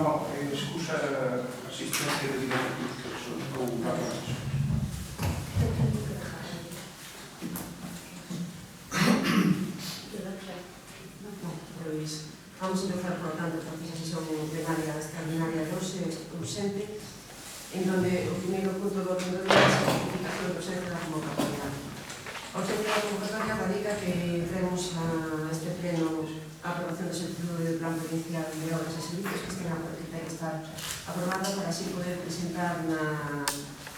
No, excusa asistencia de directivos que son preocupadas. Pois vamos a empezar, por lo tanto, a sesión plenaria extraordinaria de hoxe, urxente, en donde o primeiro punto do orden do día é a justificación do presente da convocatoria. O presente da convocatoria radica que entremos a este pleno a aprobación do solicitud do Plan Provincial de Obras e Servicios que ten que estar aprobada para así poder presentar na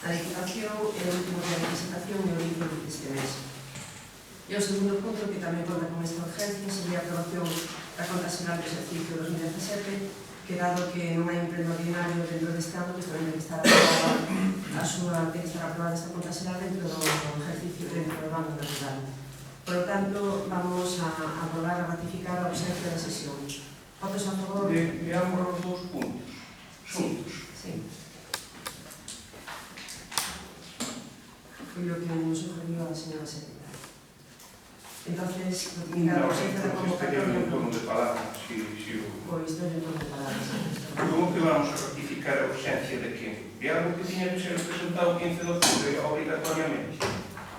Diputación el último día de presentación e o inicio deste mes. E o segundo punto, que tamén conta con esta urgencia, sería a aprobación da conta xeral do exercicio 2017, que dado que non hai un pleno ordinario dentro deste ano, que tamén ten que estar aprobada esta conta xeral dentro do exercicio, dentro do ano natural. Por lo tanto, vamos a aprobar, a ratificar a ausencia da sesión. Votos a favor? De ambos os dous puntos, xuntos. Sí. Foi o que nos sugeriu a señora secretaria. Entonces, ratificar a ausencia da convocatoria. Un turno de palabra, Pois, dou un turno de palabra. Como que vamos a ratificar a ausencia de que? De algo que tiña que ser presentado o 15 de octubre obrigatoriamente.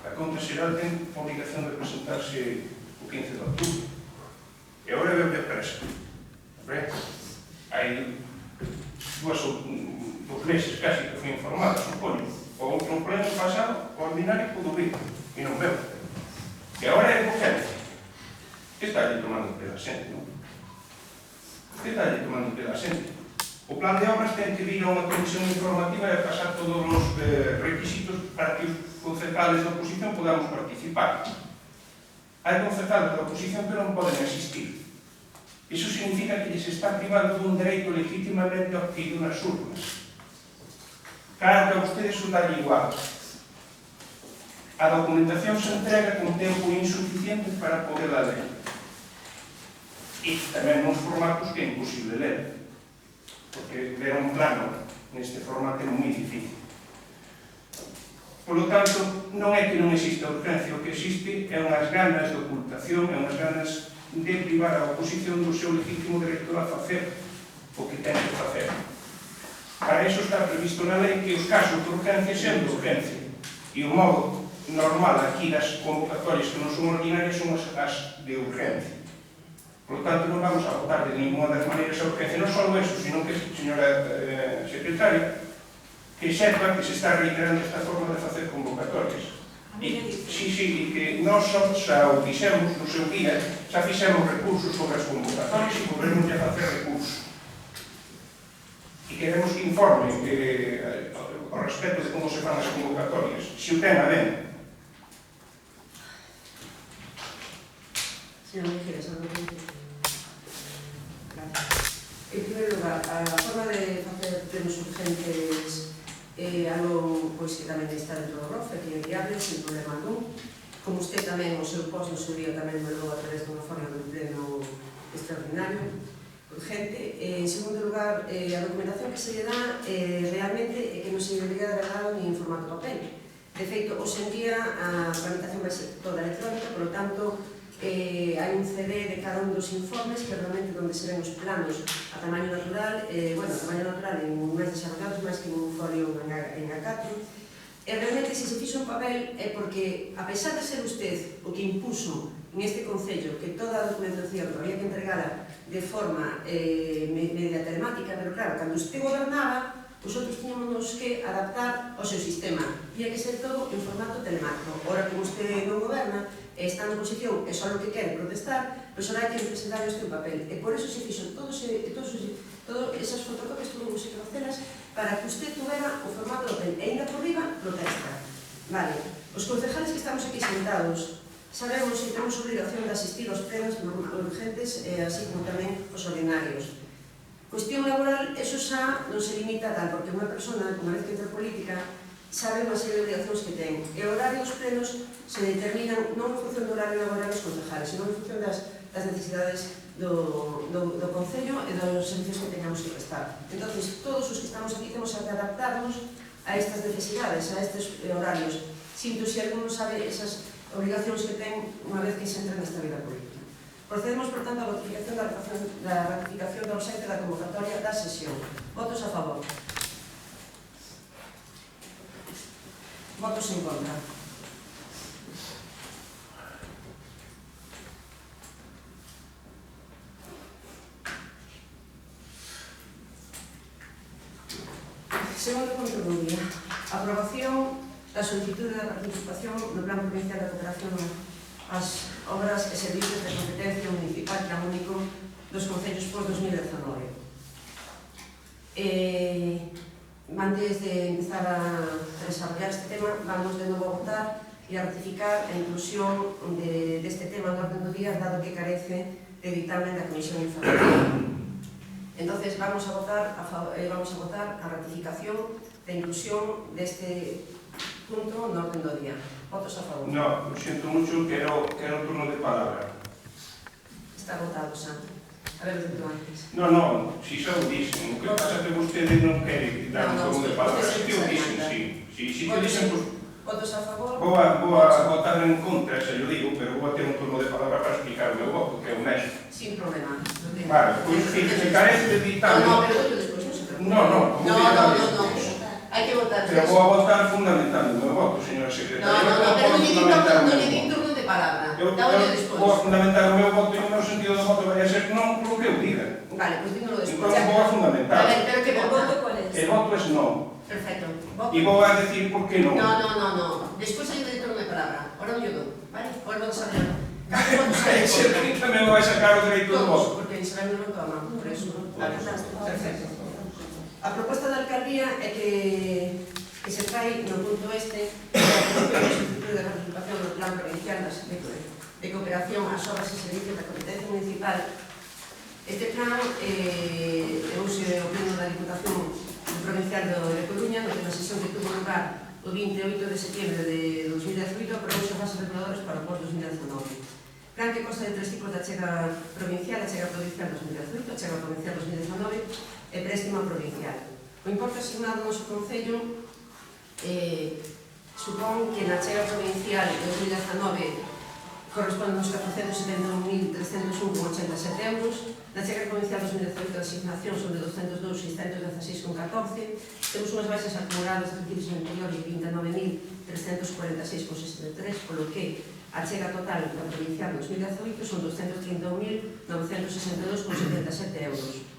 A conta xeral ten a obrigación de presentarse o 15 de octubre. E agora veo que presa. Hai dos meses casi que foi informada, supoño. O outro pleno pasado, o ordinario, pudo vir. E non veo. E agora é urgente. Que está allí tomando pela xente, non? Que está allí tomando pela xente? O plan de obras ten que vir a unha comisión informativa e pasar todos os requisitos para que os concejales da oposición podamos participar. Hai concejales da oposición que non poden asistir. Iso significa que lles está privando dun dereito legitimamente obtido nas urnas. Claro que a vostedes o dá igual. A documentación se entrega con tempo insuficiente para poder ler. E tamén nos formatos que é imposible ler. Porque ler un plano neste formato é moi difícil. Por lo tanto, non é que non exista urgencia, o que existe é unhas ganas de ocultación, é unhas ganas de privar a oposición do seu legítimo dereito a facer o que ten que facer. Para iso está previsto na lei que os casos de urgencia sean de urgencia. E o modo normal aquí das convocatorias que non son ordinarias son as de urgencia. Por lo tanto, non vamos a votar de ninguna das maneiras a urgencia. Non só eso, sino que, señora secretaria, que sepa que se está reiterando esta forma de facer convocatorias. E que nós xa o fixemos no seu día, xa fixemos recursos sobre as convocatorias e volvemos a facer recursos. E queremos que informe ao respecto de como se fan as convocatorias, se o ten a ben. Señor Mejías, algo que decir. Gracias. En primer lugar, a forma de facer plenos urgentes algo que tamén está dentro do ROFE, que é viable, sin problema algún. Como usted tamén, o seu post no seu día tamén me levou a través dunha forma de pleno extraordinario, urgente. En segundo lugar, a documentación que se lle dá realmente é que non se debería de haber dado ni en formato papel. De feito, hoxe en día a tramitación vai ser toda electrónica, por lo tanto, hai un CD de cada un dos informes que realmente onde se ven os planos a tamaño natural, a tamaño natural en máis desarrollados, máis que en un folio en A4. E realmente, se se fixo en papel, é porque, a pesar de ser usted o que impuso en este Concello que toda a documentación había que entregala de forma media telemática, pero claro, cando usted gobernaba, nosotros tínhamos que adaptar ao seu sistema. Tinha que ser todo en formato telemático. Ora, como usted non goberna, está na oposición e só o que quere protestar, pois ora hai que presentar este papel. E por eso se fixo todas esas fotocopias, tuvo que facelas, para que usted tuvera o formato do papel. E ainda por riba, protesta. Vale, os concejales que estamos aquí sentados, sabemos que temos obrigación de asistir aos plenos urgentes, así como tamén os ordinarios. Cuestión laboral, eso xa non se limita a tal, porque unha persona, unha vez que entra política, sabe unha serie de obligacións que ten. E o horario dos plenos se determinan non en función do horario laboral dos concejales, senón en función das necesidades do Concello e dos servicios que teñamos que prestar. Entón, todos os que estamos aquí temos que adaptarnos a estas necesidades, a estes horarios. Sinto se alguno sabe esas obrigacións que ten unha vez que se entra nesta vida política. Procedemos, por tanto, á votación da ratificación do ausente da convocatoria da sesión. Votos a favor. Votos en contra. Segundo punto do día. Aprobación da solicitude da participación no Plan Provincial da Cooperación ás obras e servicios de competencia municipal plan único dos concellos por 2019. Antes de empezar a desarrollar este tema, vamos de novo a votar e a ratificar a inclusión deste tema no orden do día, dado que carece de dictamen da Comisión Informativa. Entonces, vamos a votar a ratificación da inclusión deste punto no orden do día. Votos a favor. No, lo siento mucho, quero turno de palabra. Está votado, xa. A ver, os dito antes. No, si xa o dixen, o que pasa que vostede non quere dar un turno de palabra. Si te o dixen, si te dixen, pues, votos a favor. vou a votar en contra, xa yo digo, pero vou a ter un turno de palabra para explicar o meu voto, que é o mesmo. Sin problema. Vale, pois si se carece de dictamen... No, pero voto despois, non se preocupe. No. Hai que votar. Pero vou a votar fundamentando o meu voto, señora secretaria. Pero non lle din turno de palabra. Dáolle despois. Vou a fundamentar o meu voto e o meu sentido do voto vai a ser non polo que eu diga. Vale, pois dímelo despois. Entón vou a fundamentar. A ver, pero que voto cuál es? El voto es non. Perfecto. E vou a decir por que non. No. Despois hai de turno de palabra. Ahora non lle dou, vale? Ahora vamos a ver. Cada voto sai. Sempre tamén vai sacar o dereito do voto. Porque Isabel non toma, por eso. Perfecto. A proposta da alcaldía é que se fai no punto este da solicitud de participación no Plan Provincial de Cooperación ás obras e servicios da competencia municipal. Este plan deuse o pleno da Diputación Provincial de Coruña, na sesión que tuvo lugar o 28 de setembro de 2018, aprobouse as bases reguladoras para o post-2019. Plan que consta de tres tipos de achega provincial, achega provincial 2018, achega provincial 2019 e préstimo provincial. O importe asignado ao noso Concello supón que na achega provincial de 2019 corresponde aos 471.301,87 euros, na achega provincial 2018 de asignación son de 202.616,14, temos unhas baixas acumuladas de exercicios anteriores de 29.346,63, polo que a achega total da provincial 2018 son 231.962,77 euros.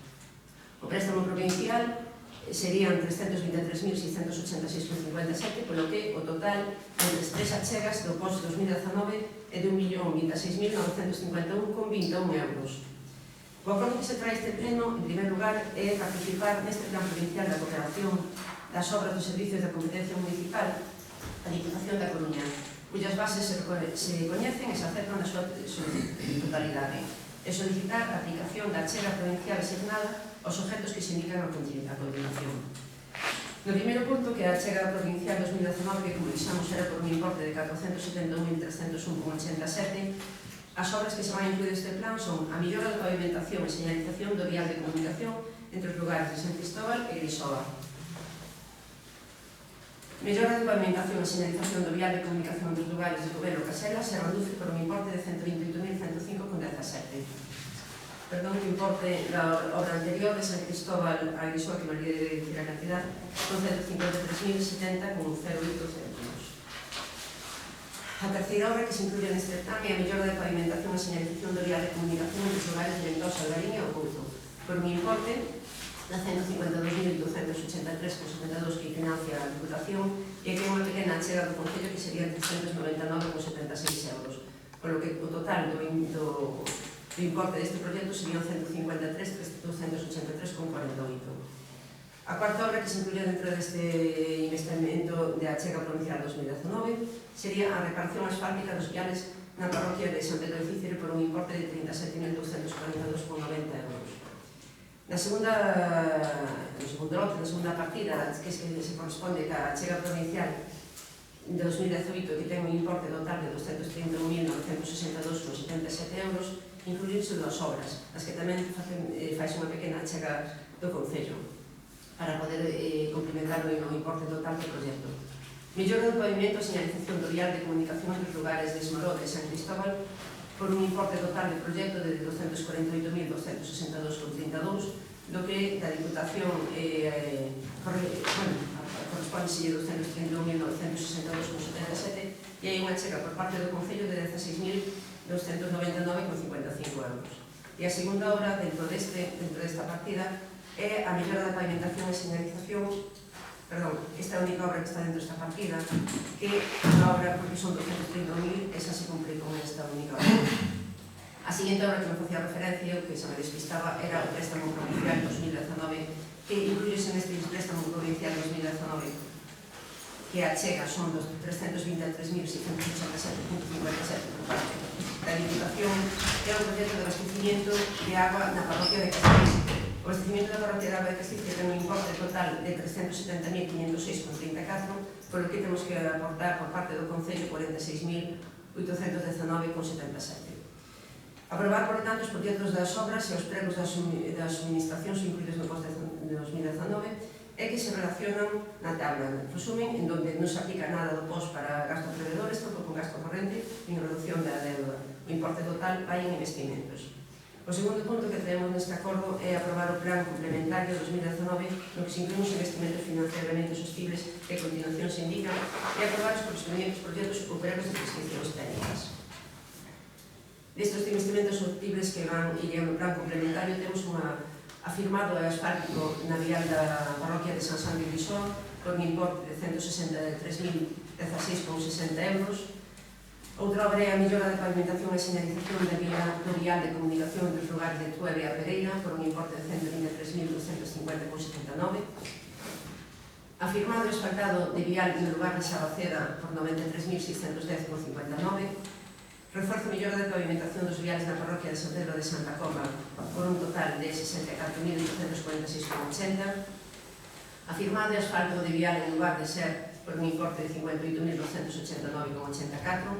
O préstamo provincial serían 323.686,57, polo que o total entre as tres achegas do post 2019 é de 1.026.951,21 euros. O acordo que se trae este pleno, en primer lugar, é participar neste plan provincial da cooperación das obras dos servicios da competencia municipal da Diputación da Coruña, cuyas bases se coñecen e se aceptan na súa totalidade, e solicitar a aplicación da achega provincial asignada aos objetos que se indican a continuación. No primeiro punto, que a achega provincial 2019, que como dixamos era por un importe de 470.301,87, as obras que se van a incluir neste plan son a millora de pavimentación e señalización do vial de comunicación entre os lugares de San Cristóbal e Grisova. Mellora de pavimentación e señalización do vial de comunicación dos lugares de Covelo e Casela se reduce por un importe de 128.105,17. Perdón, que importe da obra anterior de San Cristóbal a Grisova, que me olvidé de decir a cantidad, son 153.070,08 céntimos. A terceira obra que se incluye neste plan é a mellora de pavimentación e señalización do vial de comunicación entre os lugares de Mendoza, Alvarín e Oculto, por un importe de 152.283,72 que financia a Diputación e que é unha pequena achega do Concello que serían 399,76 euros, polo que o total do importe deste proxecto serían 153.283,48. A cuarta obra que se incluye dentro deste investimento de achega provincial 2019 sería a reparación asfáltica dos viales na parroquia de San Pedro de Cícero por un importe de 37.242,90 euros. No segundo lote, na segunda partida, que se corresponde ca achega provincial de 2018, que ten un importe total de 231.962,77 euros, incluirse das obras, as que tamén faz unha pequena achega do Concello, para poder complementar o importe total do proxecto. Mellora do pavimento e señalización do vial de comunicación entre os lugares de Esmorode e San Cristóbal por un importe total de proxecto de 248.262,32, do que da Diputación corresponde 231.962,77 e hai unha chega por parte do Concello de 16.299,55 euros. E a segunda obra dentro desta partida é a mellora da pavimentación e señalización. Esta única obra que está dentro desta partida, que a obra, porque son 230.000, esa se cumpre con esta única obra. A seguinte obra que me facía referencia, que se me despistaba, era o préstamo provincial 2019, que incluye neste préstamo provincial 2019, que a chega son 323.687,57 por parte da Diputación, é o proxecto de abastecimiento de agua na parroquia de Castiz. O abastecimiento da parroquia de agua de Castiz ten un importe total de 370.506,34, polo que temos que aportar por parte do Concello 46.819,77. Aprobar, por tanto, os proxectos das obras e os pregos das administracións incluídos no poste de 2019 e que se relacionan na tabla. En resumen, en donde non se aplica nada do post para gastos proveedores, tampouco con gasto corrente, nin reducción da deuda. O importe total vai en investimentos. O segundo punto que traemos neste acordo é aprobar o plan complementario 2019 no que se inclúen os investimentos financieramente sostibles que a continuación se indican e aprobar os correspondientes proxectos ou pregos de prescripcións técnicas. Destes investimentos sostibles que irían no plan complementario temos afirmado o asfáltico na vial da parroquia de San Sandro de Lisón por un importe de 163.016,60 euros. Outra obra é a mellora de pavimentación e señalización do vial de comunicación entre os lugares de Tueve e a Pereira por un importe de 123.250,79. Afirmado o asfaltado de vial no lugar de Sabaceda por 93.610,59. Refuerzo e mellora de pavimentación dos viales na parroquia de San Pedro de Santa Coma por un total de 64.846,80. Afirmado o asfalto de vial en lugar de ser por un importe de 58.289,84.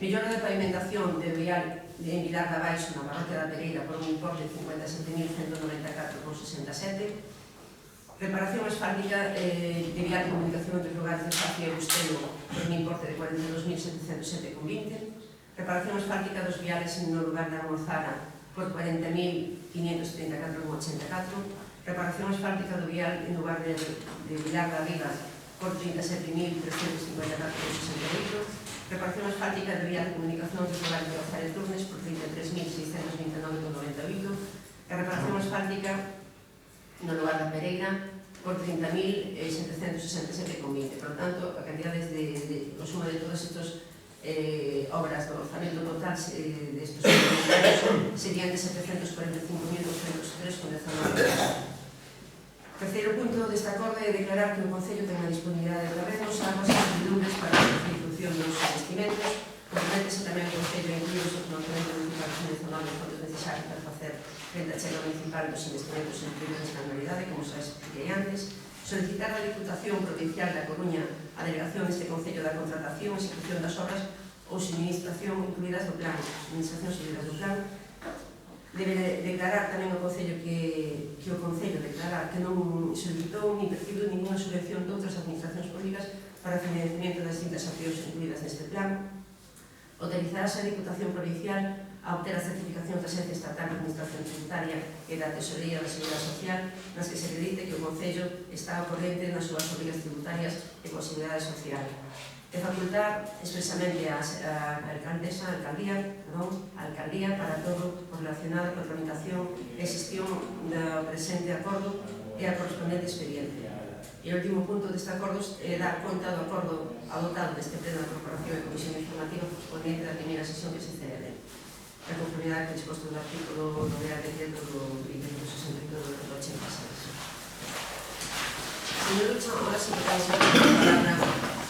Mellora de pavimentación de vial en Vilar de Abaixo na parroquia da Pereira por un importe de 57.194,67. Reparación asfáltica de vial de comunicación entre os lugares de Sacia e Bustelo por un importe de 42.707,20. Reparación asfáltica dos viales no lugar da Almozara por 40.534,84. Reparación asfáltica do vial en lugar de Vilar da Riba por 37.354,68. Reparación asfáltica do vial de comunicación dos lugares de Ozar e Turnes por 33.629,98. E reparación asfáltica no lugar da Pereira por 30.767,20. Por tanto, a cantidades o suma de todas estas obras do orzamento total destes serían de 745.203,19. Terceiro punto deste acordo é declarar que o Concello ten a disponibilidade de terrenos, armas e servidumbres para a ejecución dos investimentos. Comprométese tamén o Concello a incluir os ordenamentos municipais nacionais os fondos necesarios para facer frente á chega municipal dos investimentos incluídos nesta anualidade, como xa expliquei antes. Solicitar á Diputación Provincial da Coruña a delegación deste Concello da contratación e execución das obras ou suministración incluídas do plan, administracións incluídas do plan. Debe declarar tamén o Concello que o Concello declarar que non solicitou ni percibiu ninguna subvención de outras administracións públicas para o financiamento das distintas accións incluídas neste plan. Autorizarase a Diputación Provincial a obter a certificación da Agencia Estatal de Administración Tributaria e da Tesorería da Seguridade Social, nas que se acredite que o Concello está ao corrente nas súas obrigas tributarias e coa Seguridade Social. De facultar expresamente a alcaldía para todo o relacionado coa tramitación e xestión do presente acordo e a correspondente expediente. E o último punto deste acordo é dar conta do acordo adoptado deste pleno da Corporación e Comisión Informativa correspondiente da primeira sesión que se celebre. A conformidade que disposto do artículo do Real Decreto do 2062 do 86. Señor Lucho, ahora sí que vais a dar la palabra.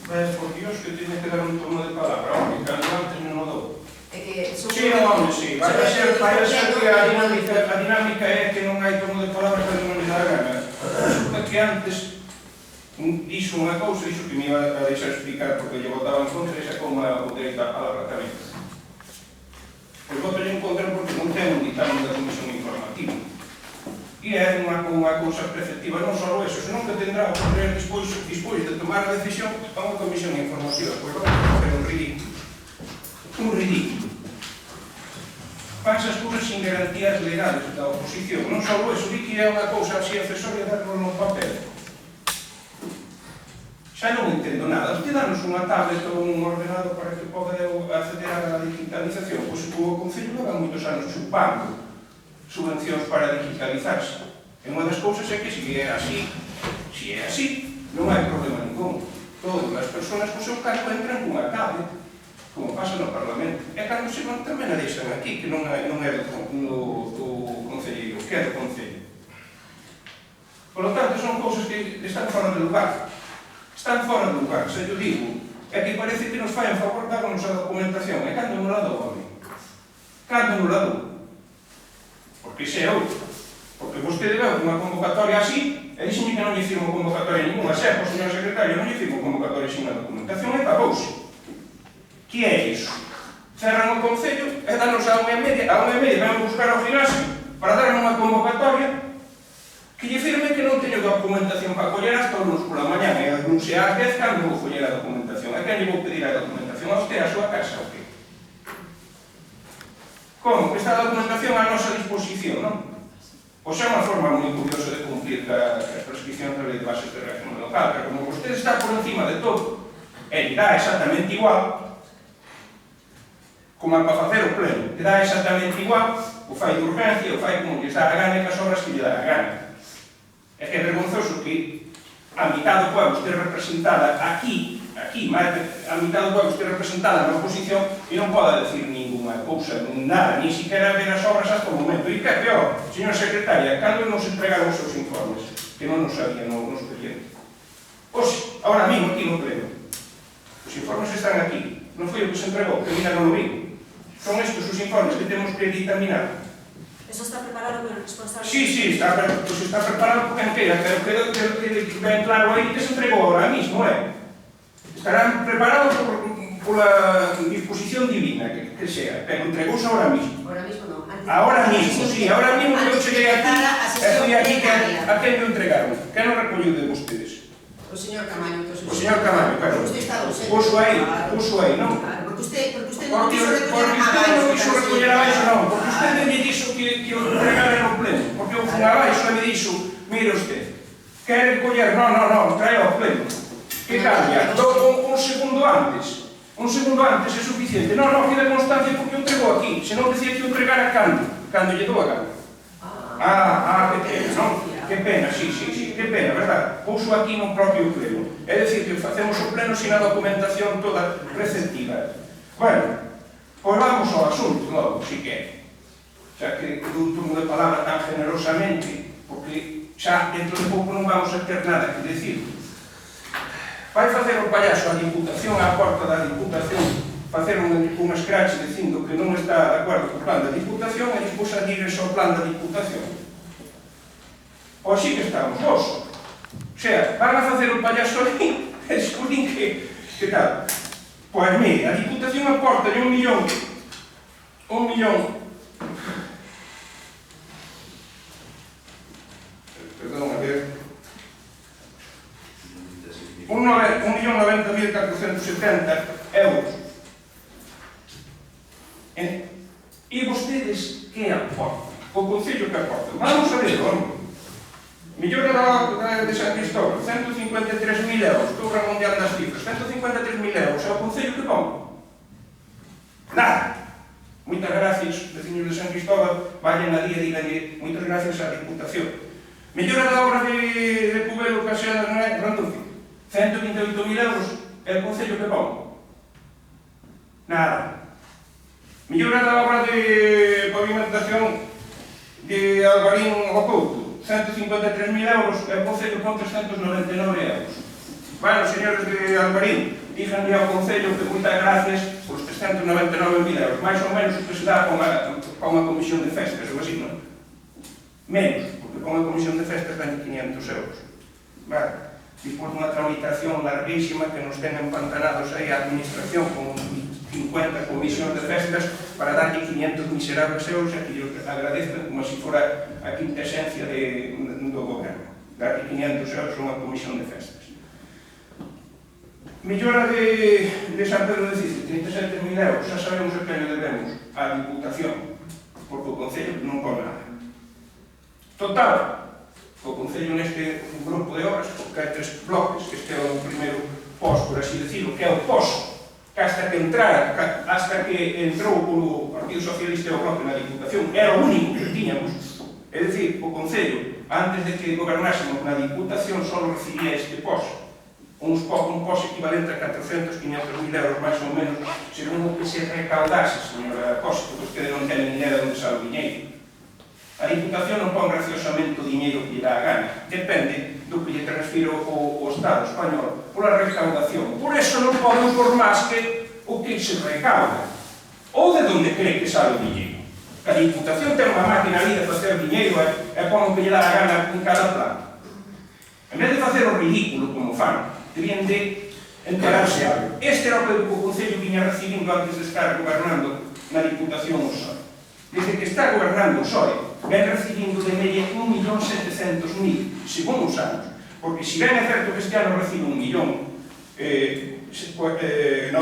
Pues por Dios que tiene que dar un turno de palabra, porque cando antes non o dou. Sí, home, sí. Vai a ser que a dinámica é que non hai turno de palabra cando non me dá a gana. Resulta que antes dixo unha cousa, dixo que me iba a deixar explicar porque lle votaba en contra e sacou o dereito á palabra tamén. Pois voto en contra porque non ten un dictamen da Comisión Informativa. E é unha cousa preceptiva, non só eso, senón que tendrá o poder despois de tomar a decisión a unha Comisión Informativa. Pois vamos a facer un ridículo. un ridículo. Fanse as cousas sin garantías legales da oposición. Non só eso, di que é unha cousa así accesoria darlo no papel. Xa non entendo nada. Usted danos unha tablet ou un ordenador para que poda acceder á digitalización. Pois o Concello leva moitos anos chupando subvencións para digitalizarse. E unha das cousas é que se é así, non hai problema ningún. Todas as persoas co seu cargo entran cunha tablet, como pasa no Parlamento. E cando se non tamén a deixan aquí, que non é do Concelleiro, que é do Concello. Por lo tanto, son cousas que están fora de lugar. Están fora de lugar, se yo digo. É que parece que nos fai en favor darnos a documentación. E cando non la dou a mí? Cando non la dou? Porque xe é outro. Porque vostede veu unha convocatoria así e dixenme que non lle firmo convocatoria ninguna. Xe, pois, señor secretario, non lle firmo convocatoria sin a documentación e pagouse. Que é iso? Cerran o Concello e danos a 1:30, van buscar ao gimnasio para dar unha convocatoria que lle firme que non teño documentación para coller hasta o lunes pola mañá e non sei ás 10 cando vou coller a documentación. A quen lle vou pedir a documentación? A usted, a súa casa, o que? Como? Que está a documentación a nosa disposición, non? Pois é unha forma moi curiosa de cumplir a prescripción da lei de bases de régimen local, pero como vostede está por encima de todo e lle dá exactamente igual, como para facer o pleno, que dá exactamente igual, o fai de urgencia, o fai como lles dá a gana e as obras que lle dá a gana. É que é vergonzoso que a mitad do pueblo este representada aquí, a mitad do pueblo este representada na oposición e non poda decir ninguna cousa, nada, ni siquiera ver as obras hasta o momento. E que é peor, señora secretaria, cando nos entregaron os seus informes, que non nos sabían no expediente. Pois, ahora mismo aquí no pleno, os informes están aquí, non foi o que se entregou, que mira non o vi. Son estes os informes que temos que dictaminar. Eso está preparado polo responsable? Sí, está preparado por quen queira, pero que ben claro aí que se entregou ahora mismo, estarán preparados pola disposición divina, que sea, pero entregouse ahora mismo. Ahora mismo non. Ahora mismo, sí, ahora mismo que eu cheguei aquí, e fui aquí a quen me entregaron. Que non recolliu de vostedes? O señor Camaño. O señor Camaño, claro. Usted está ausente. Puso aí, non? Claro, porque usted non Porque quiso recoller a usted non baixo. quiso recoller a baixo, non. Porque usted me dixo que o entregara no pleno. Porque eu fui a baixo e me dixo, mire usted, quere recoller? Non, trae ao pleno. Que cambia? Un segundo antes. Un segundo antes é suficiente. Non, queda constancia porque o entregou aquí. Se non decía que o entregara cando lle dou a gana. Que pena, non? Que pena, sí, que pena, verdad? Pouso aquí no propio pleno. É dicir, que facemos o pleno sin a documentación toda receptiva. Bueno, pois vamos ao asunto, logo, si que xa que dou turno de palabra tan generosamente, porque xa dentro de pouco non vamos a ter nada que decir. Vai facer o payaso a Diputación, á porta da Diputación, facer un scratch dicindo que non está de acordo co plan da Diputación e despois adhírese ao plan da Diputación. Pois sí que estamos, vos. O sea, van a facer o payaso ali e descubrín que tal. Pois mire, a Diputación aporta de 1 millón. 1 millón. Perdón, a ver. 1.090.470 euros. E vostedes que aportan? O Concello que aportan? Vamos a ver, homem. Mellora de San Cristóbal, 153.000 euros. Estou remundiando as cifras. 153.000 euros. É o Concello que pon? Nada. Moitas gracias, veciños de San Cristóbal. Vayan a día, díganlle, moitas gracias á Diputación. Mellora da obra de Cubelo, Caseada, non é? Randolfi. 128.000 euros. É o Concello que pon? Nada. Mellora da obra de pavimentación de Alvarín ao Couto. 153.000 euros, e o Concello pon 399 euros. Bueno, señores de Alvarín, díganme ao Concello que moitas gracias por 399.000 euros, máis ou menos o que se dá para unha comisión de festas, ou así, non? Menos, porque para unha comisión de festas dan 500 euros. Vale, despois dunha tramitación larguísima que nos ten empantanados aí a administración con 50 comisións de festas para darlle 500 miserables euros, e que yo agradezco como se fora a quinta esencia do goberno, darlle 500 euros a unha comisión de festas. Mellora de San Pedro de Cid, 37.000 euros, xa sabemos o que año debemos á Diputación, porque o Concello non pon nada. Total, o Concello neste grupo de obras, porque hai 3 bloques, que este é o primeiro pos, por así decirlo, que é o pos, que hasta que entrou o Partido Socialista e o Bloque na Diputación, era o único que tiñamos. É dicir, o Concello, antes de que gobernásemos na Diputación, só recibía este pos. Un pos equivalente a 400-500.000 euros, máis ou menos, según o que se recaudase, señora Costa, porque ustedes non tenen idea de onde sale o diñeiro. A Diputación non pon graciosamente o diñeiro que lle dá a gana, depende do que lle transfiro o Estado español, pola recaudación. Por eso non poden por máis que o que se recauda, ou de onde cree que sale o diñeiro. A Diputación ten unha máquina ali de facer diñeiro e pon o que lle dá a gana en cada plan. En vez de facer o ridículo como fan, debían de enterarse algo. Este era o que o Concello viña recibindo antes de estar gobernando na Diputación o PSOE. Desde que está gobernando o PSOE, ven recibindo de media 1.700.000, según os anos. Porque se ben é certo que este ano recibe 1.090.000,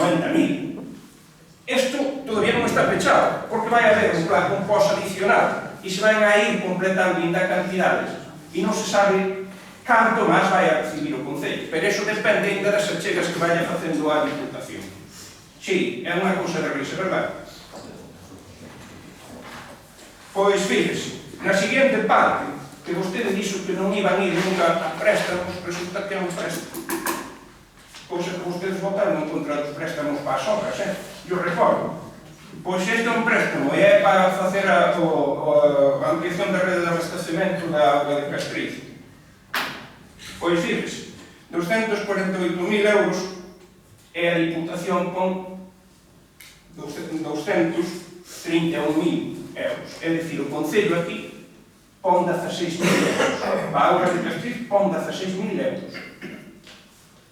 isto todavía non está pechado, porque vai haber un plan con pos adicional e se van a ir completando ainda cantidades e non se sabe canto máis vai a recibir o Concello, pero iso depende ainda das achegas que vaya facendo a Diputación. Si, é unha cousa de risa, verdad? Pois, fíjese, na seguinte parte, que vostede dixo que non iban ir nunca a préstamos, resulta que é un préstamo. Cousa que vostedes votaron en contra dos préstamos para as obras, eu recordo. Pois este é un préstamo e é para facer a ampliación da rede de abastecemento da auga de Castriz. Pois, fíjese, 248.000 euros e a Diputación con 231.000 euros. É dicir, o Concello aquí pon 16.000 euros. A auga de Castriz pon 16.000 euros.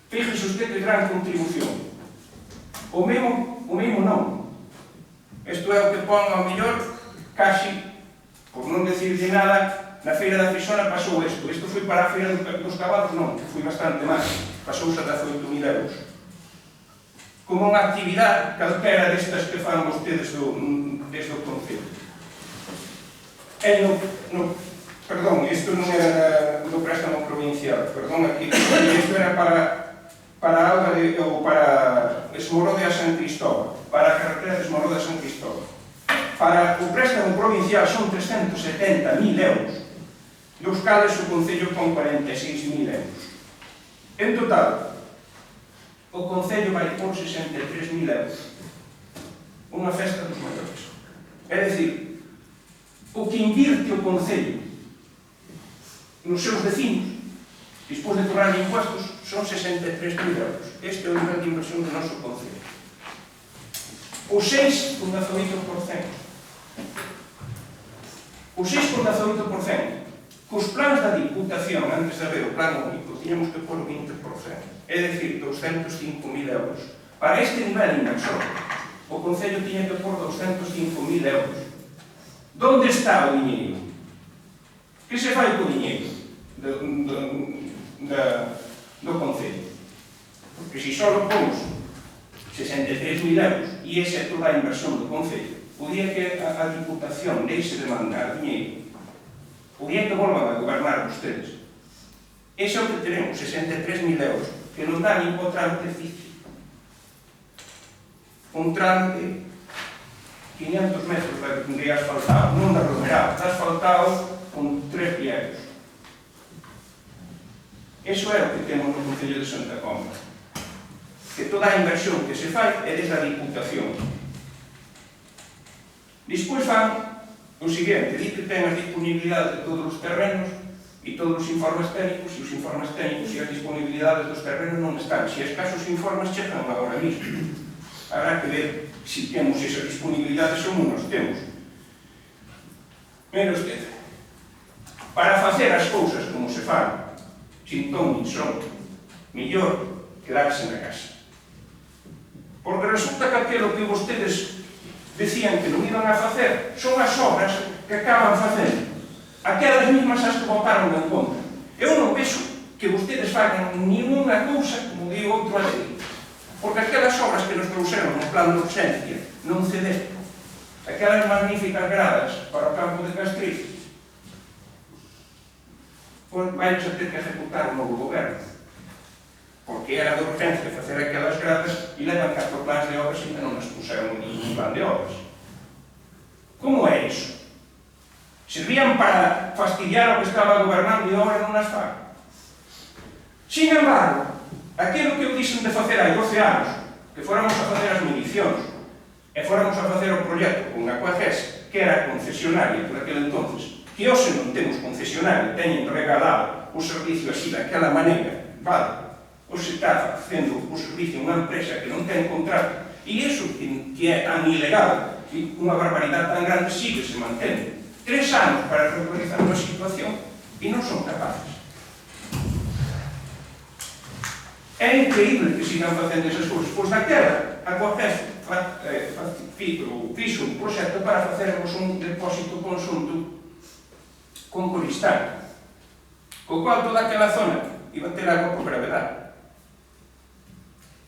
Fíjese usted que gran contribución. O mesmo non. Isto é o que pon ao mellor, casi, por non decirle nada, na Feira da Frisona pasou isto. Isto foi para a Feira dos Cabalos, non, que foi bastante máis. Pasou a 18.000 euros. Como unha actividade calquera destas que fan vostedes desde o Concello. Perdón, isto non era do préstamo provincial, perdón, aquí, isto era para a auga ou para Esmorode a San Cristóbal, para a carretera de Esmorode a San Cristóbal. Para o préstamo provincial son 370.000 euros, dos cales o Concello con 46.000 euros. En total, o Concello vai por 63.000 euros. Unha festa dos maiores. É dicir, o que invirte o Concello nos seus vecinos, despois de cobrar impuestos, son 63.000 euros. Este é o nivel de inversión do noso Concello. O 6,8%. O 6,8%. Cos plans da Diputación, antes de haber o plan único, tiñamos que pôr o 20%. É dicir, 205.000 euros. Para este nivel inversor, o Concello tiña que pôr 205.000 euros. Donde está o diñeiro? Que se fai co diñeiro do Concello? Porque se só pomos 63.000 euros e esa é toda a inversión do Concello, o día que a Diputación deixe de mandar diñeiro, o día que volvan a gobernar vostedes, ese é o que teremos, 63.000 euros, que non dá nin po tramo de físico. Un tramo de 500 metros de asfaltado, non de aglomerado, de asfaltado con 3 vieiros. Eso é o que temos no Concello de Santa Comba. Que toda a inversión que se fai é desde a Diputación. Despois fan o seguinte, di que ten as disponibilidades de todos os terrenos e todos os informes técnicos, e os informes técnicos e as disponibilidades dos terrenos non están. Se escasos informes chegan agora mismo. Habrá que ver se temos esas disponibilidades ou non nos temos. Mira usted, para facer as cousas como se fan, sin ton nin son, mellor quedarse na casa. Porque resulta que aquilo que vostedes decían que non iban a facer son as obras que acaban facendo. Aquelas mismas as que votaron en contra. Eu non vexo que vostedes fagan ninguna cousa, como digo outro así, porque aquelas obras que nos trouxeron no plan de urgencia non cederon. Aquelas magníficas gradas para o campo de Castriz, pois vais a ter que ejecutar o novo goberno, porque era de urgencia facer aquelas gradas e levan 4 plans de obras e ainda non as puseron en plan de obras. Como é iso? Servían para fastidiar o que estaba gobernando e agora non as fan. Sin embargo, aquilo que eu dixen de facer hai 12 anos, que fóramos a facer as medicións e fóramos a facer o proxecto con a Coages, que era concesionaria por aquel entonces, que hoxe non temos concesionaria, teñen regalado o servicio así daquela maneira, vale? Hoxe está facendo o servicio unha empresa que non ten contrato, e iso que é tan ilegal e unha barbaridade tan grande sigue se mantendo. 3 anos para regularizar unha situación e non son capaces. É increíble que sigan facendo esas cousas. Pois daquela, a Coages fixo un proxecto para facermos un depósito conxunto con Coristán, co cual toda aquela zona iba a ter agua por gravedade.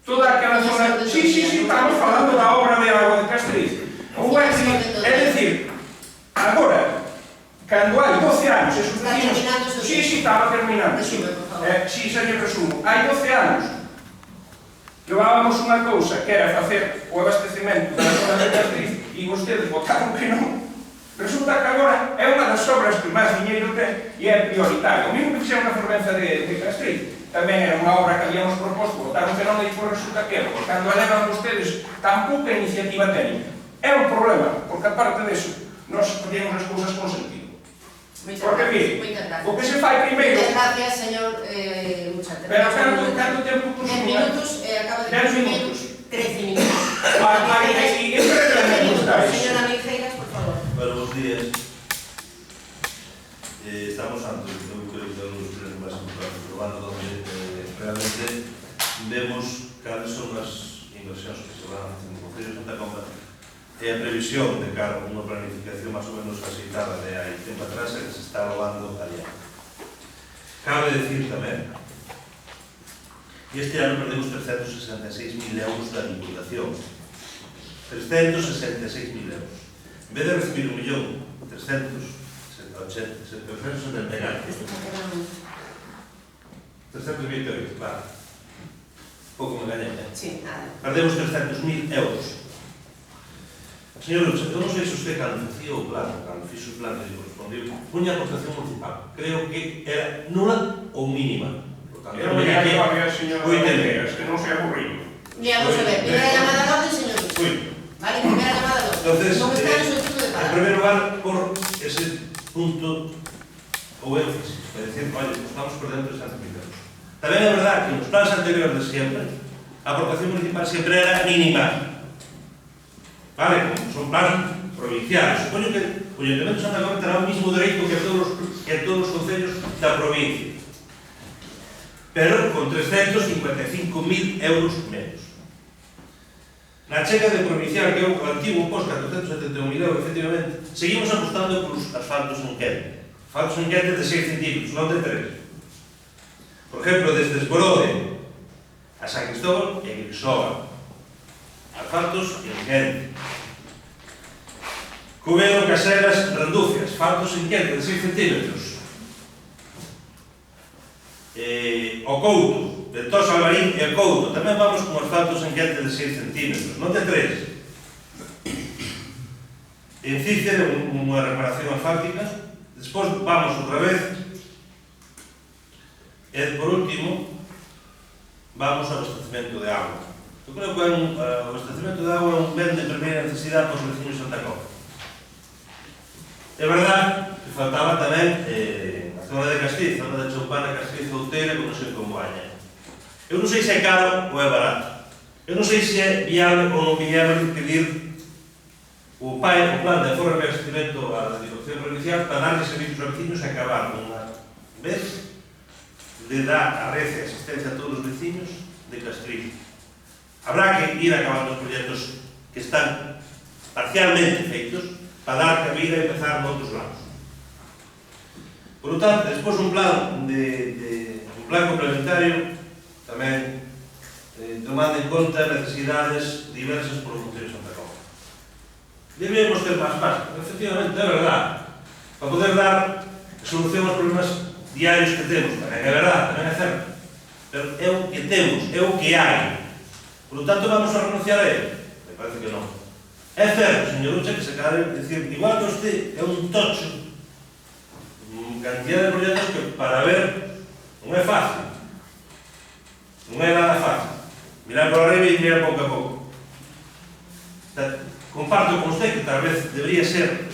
Toda aquela zona... Sí, estamos falando da obra de agua de Castriz. É dicir, agora, cando hai 12 anos, esos vecinos... Sí, estaba terminando. Sí, señor resumo. Hai 12 anos, levábamos unha cousa que era facer o abastecemento da zona de Castriz e vostedes votaron que non. Resulta que agora é unha das obras que máis diñeiro ten e é prioritaria. O mesmo que fixeron na Fervenza de Castriz. Tamén era unha obra que habíamos proposto, votaron que non, e depois resulta que porque cando elevan vostedes tan pouca iniciativa técnica. É un problema, porque aparte disso, nós podíamos as cousas con sentido. Porque, mire, o que se fai primeiro... Muchas gracias, señor Luchate. Pero canto tempo consumir? 10 minutos, acaba de 10 minutos. 13 minutos. Señora Mijeiras, por favor. Bueno, bons días. Estamos ante un proyecto de los tres más importantes urbano donde realmente vemos cales son as inversións que se van a hacer no Concello de Santa Comba e a previsión de cara a unha planificación máis ou menos aceitada de hai tempo atrás que se está levando adiante. Cabe decir tamén que este ano perdemos 366.000 euros da Diputación. 366.000 euros. En vez de recibir 1.380.000, 328, claro. Pouco me gañei, Sí, nada. Perdemos 300.000 euros. Señor Lucha, eu non sei se usted cando facía o plan, cando fixo o plan que lle correspondiu, puña a aportación municipal. Creo que era nula ou mínima. Era unha llamada, señor Mijeiras, que non se aburrido. Vamos a ver, primera llamada al orden, señor Lucha. Vale, primera llamada al orden. Entonces, Non está en su estudio de en palabra. primer lugar, por ese punto ou énfasis, para decir, oye, estamos perdendo 300.000 euros. Tamén é verdad que nos plans anteriores de siempre, a aportación municipal sempre era mínima. Vale, como son plans provinciales. Supoño que o Ayuntamiento de Santa Comba terá o mismo dereito que todos os concellos da provincia. Pero con 355.000 euros menos. Na checa de provincial, que é o antigo post 471.000 euros, efectivamente, seguimos apostando por os asfaltos en quente. Asfaltos en quente de 6 centímetros, non de 3. Por exemplo, desde Esborode a San Cristóbal e Grixoa. Asfaltos en quente. Cubero, Caseras, Randucia, asfaltos en quente de 6 centímetros. O Couto, de Tos Alvarín e o Couto, tamén vamos con asfaltos en quente de 6 centímetros, non de 3. En Cícero, unha reparación asfáltica. Despois vamos outra vez. E, por último, vamos ao abastecemento de agua. Eu creo que o abastecemento de agua é un ben de primeira necesidade para os vecinos de Santa Comba. É verdade que faltaba tamén a zona de Castriz, a zona de Choupana, Castriz, Outeira, conexión con Boaña. Eu non sei se é caro ou é barato. Eu non sei se é viable ou non viable pedir o plan de aforro e abastecemento á Dirección Provincial para darle servicios aos vecinos e acabar con unha vez de dar a red e asistencia a todos os vecinos de Castriz. Habrá que ir acabando os proxectos que están parcialmente feitos para dar cabida e empezar noutros lados. Por lo tanto, despois un plan complementario tamén tomando en conta necesidades diversas por Concello de Santa Comba. Debemos ter máis margen, efectivamente, é verdade, para poder dar solución aos problemas diarios que temos, tamén é verdade, tamén é certo, pero é o que temos, é o que hai. Por lo tanto, vamos a renunciar a ele? Me parece que non. É certo, señor Ucha, que se acabe de decir, igual que usted é un tocho, cantidad de proxectos que para ver non é fácil, non é nada fácil. Mirar por arriba e mirar pouco a pouco. Comparto con usted que tal vez debería ser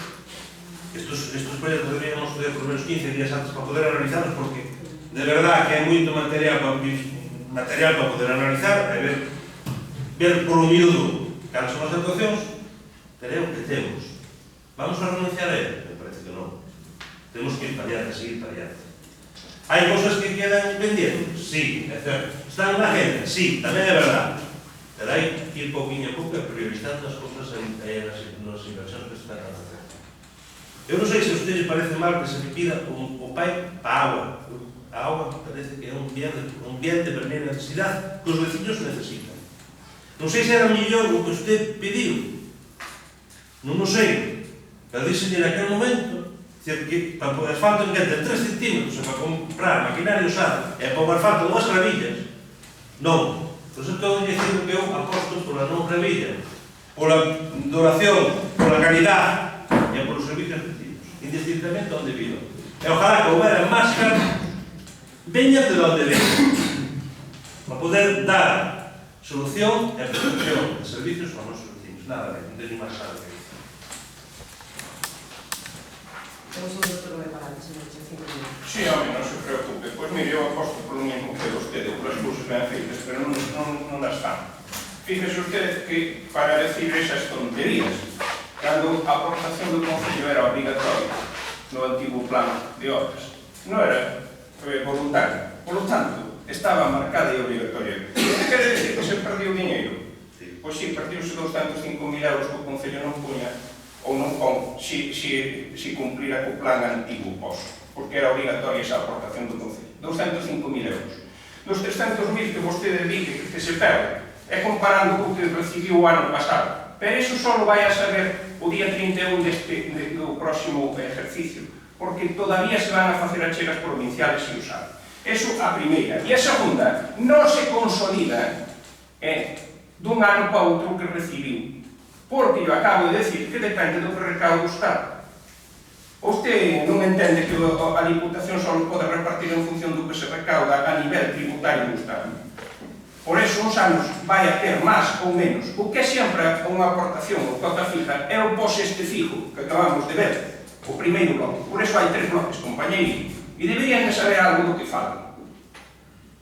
estos proxectos deberíamos fazer por menos 15 días antes para poder analizarlos, porque de verdad que hai moito material para poder analizar e ver por un miúdo cales son as actuacións, pero é o que temos. Vamos a renunciar a ele? Me parece que non. Temos que ir para allá, seguir para allá. Hai cosas que quedan pendientes? Sí, é certo. Están na agenda? Sí, tamén é verdade. Pero hai que ir pouquinho a pouco e priorizando as cosas nas inversións que se están a facer. Eu non sei se a ustedes parece mal que se me pida o pai para a agua. A agua parece que é un bien de primeira necesidade que os veciños necesitan. Non sei se era mellor o que usted pediu. Non o sei. Pero dixenlle naquele momento que para o asfalto en que de 3 centímetros para comprar maquinaria usada e para o asfalto unhas gravillas, non. Pois estou dicindo que eu aposto pola non gravilla, pola duración, pola calidad e polos servicios efectivos, indistintamente onde vivo. E ojalá que houbera máis caros, veña de onde veña, para poder dar solución e protección de servicios aos nosos vecinos. Nada máis, non teño máis nada que dizer. Temos un minuto de palabra, señor Ucha, 5 minutos. Sí, home, non se preocupe. Pois mire, eu aposto polo mismo que vostede, polas cousas ben feitas, pero non as fan. Fíjese usted que para decir esas tonterías, cando a aportación do Concello era obligatoria no antigo plan de obras, non era voluntaria. Por lo tanto, estaba marcada e obligatoria. Que quere decir que se perdiu dinheiro? Pois si, perdiuse 205.000 euros que o Concello non puña ou non pon si cumplira co plan antigo posto, porque era obligatoria esa aportación do Concello. 205.000 euros. Dos 300.000 que vostede dice que se perde, é comparando co que recibiu o ano pasado. Pero iso só vai a saber o día 31 do próximo ejercicio, porque todavía se van a facer achegas provinciales e usar. Eso a primeira. E a segunda, non se consolida dun ano para outro que recibiu. Porque eu acabo de decir que depende do que recaudo o Estado. Usted non entende que a Diputación só pode repartir en función do que se recauda a nivel tributario do Estado. Por eso, uns anos vai a ter máis ou menos. O que é sempre unha aportación ou cota fija é o pos-este fijo que acabamos de ver, o primeiro bloque. Por eso hai 3 bloques, compañeiro. E deberían de saber algo do que falan.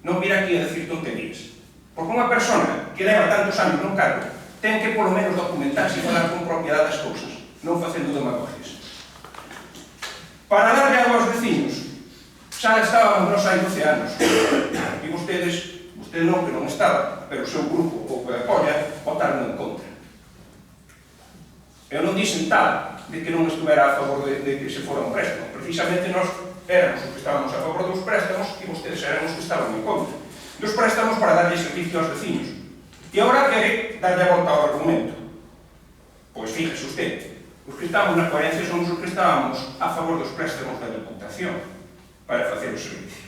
Non vir aquí a decir tonterías. Porque unha persona que leva tantos anos non cargo ten que polo menos documentarse e falar con propiedade das cousas, non facendo demagogias. Para darle agua aos veciños, xa estábamos nós hai 12 anos, e vostede non, que non estaba, pero o seu grupo, o que apoia, votaron en contra. Eu non dixen tal de que non estuvera a favor de que se fora un préstamo, precisamente nós éramos os que estábamos a favor dos préstamos e vostedes eran os que estaban en contra dos préstamos para darlle servicio aos veciños. E agora quere darlle a volta ao argumento. Pois fíjese usted, os que estamos na coherencia somos os que estábamos a favor dos préstamos da Diputación para facer o servicio.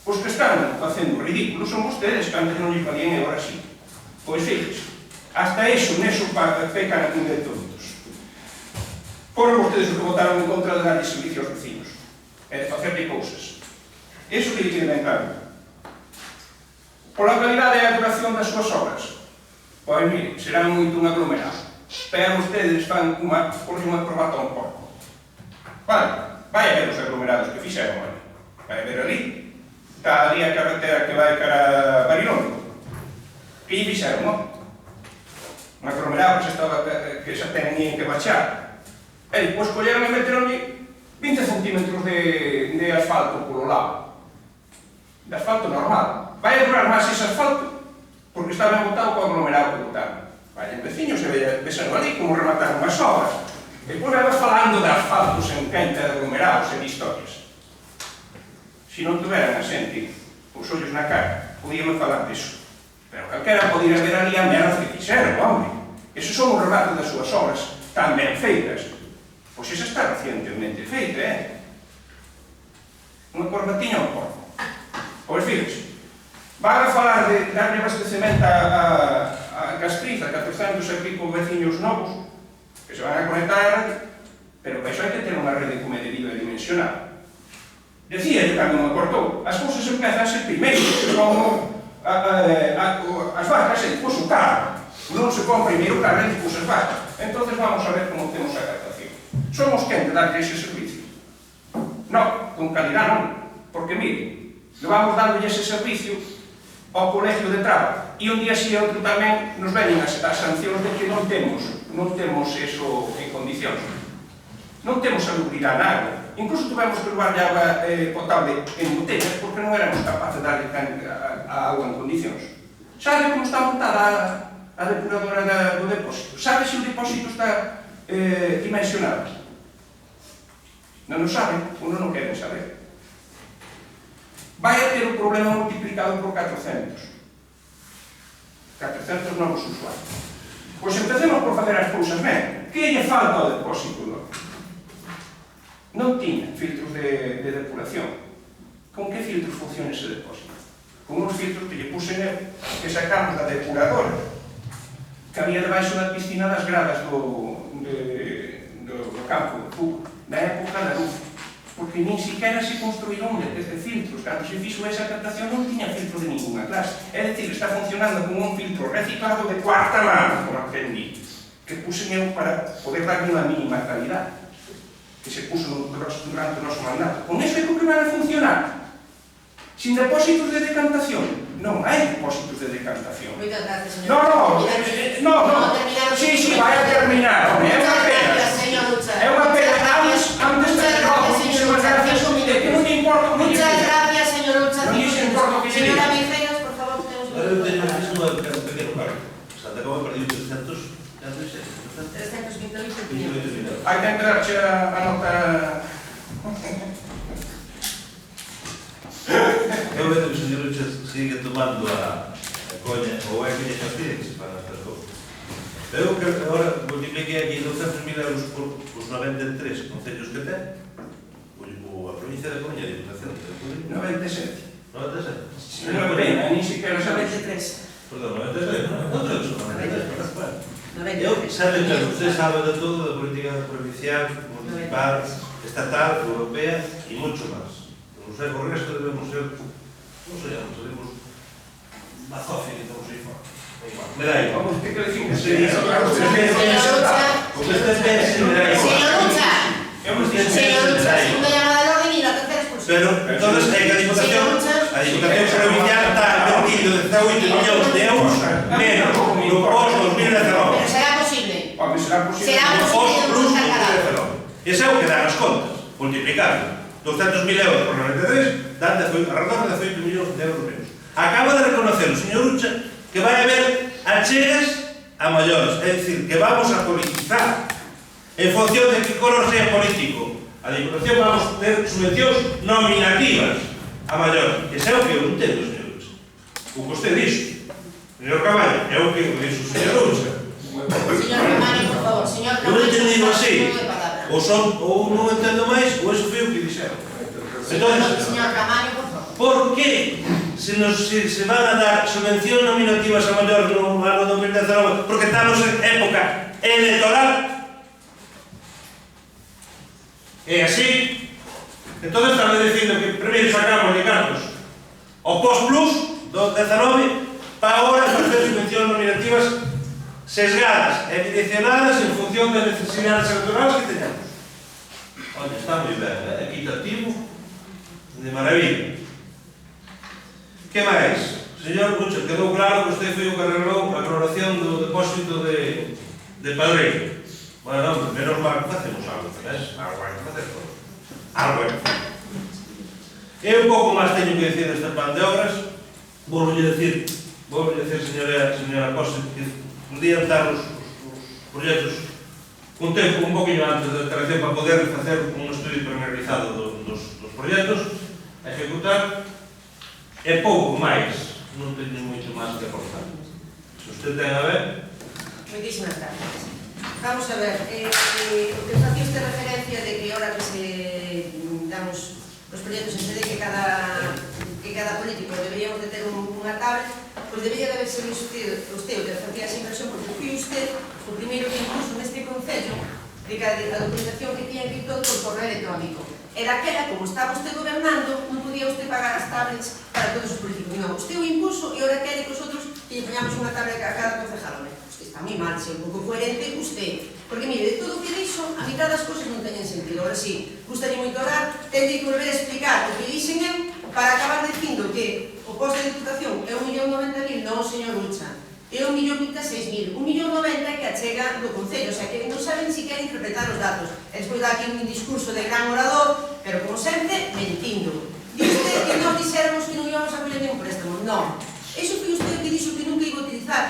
Os que están facendo ridículos son vostedes, que antes non lles valían e agora sí. Pois fíjese, hasta iso, neso pecan de tontos. Foron vostedes os que votaron en contra de darlle servicio aos vecinos e de facerlle cousas. Iso que quede ben claro. Pola calidade e a duración das súas obras, pois mire, serán moito un aglomerado. Pero vostedes fan por unha probata un pouco. Vale, vai a ver os aglomerados que fixeron, vale? Vai a ver ali. Está ali a carretera que vai cara a Barilón. Que lle fixeron, non? Un aglomerado que xa ten que baixar. E depois colleron e meteronlle 20 centímetros de asfalto polo lado. De asfalto normal. Vai a durar máis ese asfalto porque está ben botado co aglomerado que botaron. Vayan veciños e vexan ali como remataron as obras. Depois vai falando de asfaltos en quente, de aglomerados e de historias. Se non tuveran a xente os ollos na cara, podíamos falar disso. Pero calquera podía ver ali a merda que fixeron, hombre. Esos son un relato das súas obras tan ben feitas. Pois esa está recientemente feita, Unha corbatiña ao corpo. Pois fíjese, van a falar de darle abastecemento a Castriza, 400 e pico veciños novos, que se van a conectar a rede, pero para iso hai que ter unha rede como é debido e dimensionada. Decía, cando me cortou, as cousas empezan a ser primeiro, como as vacas e depois o carro. Non se pon primeiro o carro e depois as vacas. Entón vamos a ver como temos a captación. Somos quen de darlle ese servicio? Non, con calidad non. Porque, mire, vamos dándolle ese servicio ao colegio de Traba e un día si e outro tamén nos veñen as sancións de que non temos eso en condicións. Non temos salubridade na agua. Incluso tuvemos que levarlle agua potable en botellas porque non éramos capaces de darle a agua en condicións. Sabe como está montada a depuradora do depósito? Sabe se o depósito está dimensionado? Non o saben, ou non o queren saber. Vai a ter un problema multiplicado por 400 novos usuarios. Pois empecemos por facer as cousas ben. Que lle falta ao depósito? Non tiña filtros de depuración. Con que filtros funciona ese depósito? Con uns filtros que lle pusen que sacamos da depuradora que había debaixo da piscina das gradas do campo de fútbol na época da luz, porque nin siquiera se construíron desde filtros. Cando se fixo esa captación non tiña filtro de ninguna clase, é dicir, está funcionando con un filtro reciclado de cuarta mano, como aprendí, que pusen eu para poder darle unha mínima calidad que se puso durante o noso mandato. Con eso é que van a funcionar. Sin depósitos de decantación. Non hai depósitos de decantación. Moitas gracias, señor. No. Sí, vai a terminar. É unha pena. É unha pena. Antes de que non me importa. Muchas gracias, señor Ucha. Non me importa que se diga. Señora Mijeiros, por favor, tenemos Eu teño un pequeno cargo. Santa Cova perdiu 328 Hai que entrarche a nota. Eu vejo que o señor Ucha sigue tomando a coña, ou é que lle fastidia que se fan estas cousas. Eu que agora multipliquei aquí 200.000 euros por os 93 concellos que ten, a provincia de Coruña, a Diputación de 97. 97? Non é pena, ni siquiera sabes. 93. Perdón, 93, non sei son 93. Eu 93. sabe que usted sabe de todo, da política provincial, municipal, estatal, europea e mucho máis. Non sei, o resto debemos ser, non sei, seremos bazofia que estamos aí fora. Me dá igual. Vamos, que decimos? Señor Ucha, segunda llamada de orden y la tercera expulsión. Pero, entonces, é que a Diputación provincial está invertido 18 millóns de euros menos no post-2019. Pero será posible. Home, será posible. Será No posible de post-plus buscar cada 2019. Ese é o que dan as contas, multiplicado. 200.000 euros por 93, dan alrededor de 18 millóns de euros menos. Acaba de reconocer o señor Ucha que vai haber achegas a maiores, é dicir, que vamos a politizar en función de que color sea político. A Diputación vamos ter subvencións nominativas a maiores. Ese é o que eu entendo, señor Ucha. O que usted dixo, señor Caballo, é o que dixo o señor Ucha. Señor Caballo, por favor, señor Eu Caballo. entendido así. Palabra. Ou non entendo máis, ou eso foi o que dixeron. Señor Caballo, por favor. Por que se van a dar subvencións nominativas a maior no ano 2019 porque estamos en época electoral? É así. Entón estamos dicindo que primeiro sacamos de cartos o post-plus do 19 para agora facer subvencións nominativas sesgadas e direccionadas en función das necesidades electorales que teñamos. Olha, está moi ben, equitativo, de maravilla. Que máis? Señor Ucha, quedou claro que usted foi o que arreglou a cloración do depósito de Padreiro. Bueno, menos mal que facemos algo, ¿ves? Algo hai que facer todo. Algo hai que facer. E un pouco máis teño que decir deste plan de obras. Volvolle decir, señora Costa, que podían dar os proxectos un tempo un poquinho antes da declaración para poder facer un estudio pormenorizado dos proxectos a ejecutar. E pouco máis non teño moito máis que aportar. Se usted ten a ver... Moitísimas gracias. Vamos a ver, o que facía usted referencia de que ahora que se damos os proxectos en CD que cada político deberíamos de ter unha tablet, pois debería de haber sido usted o que facía esa inversión, porque foi usted o primeiro que incluso neste concello de que a documentación que tiña que ir todo por correo electrónico. Era aquela, como estaba usted gobernando, non podía usted pagar as tablets para todos os políticos. Non, usted o impuso e ahora quere que os outros que lle poñamos unha tablet a cada concejal. Usted está moi mal, se é un pouco coherente usted. Porque, mire, de todo o que dixo, a mitad das cosas non teñen sentido. Ahora sí, gustaría moito orar, ten que volver a explicar o que dixen eu para acabar dicindo que o posto de diputación é 1.090.000, non, señor Lucha. É 1.026.000, 1.090.000 que achega do Concello, o sea que non saben si queren interpretar os datos. E despois dá aquí un discurso de gran orador, pero como sempre, mentindo. Dice que non dixéramos que non íbamos a coller ningún préstamo. Non. Eso foi usted que dixo que nunca iba a utilizar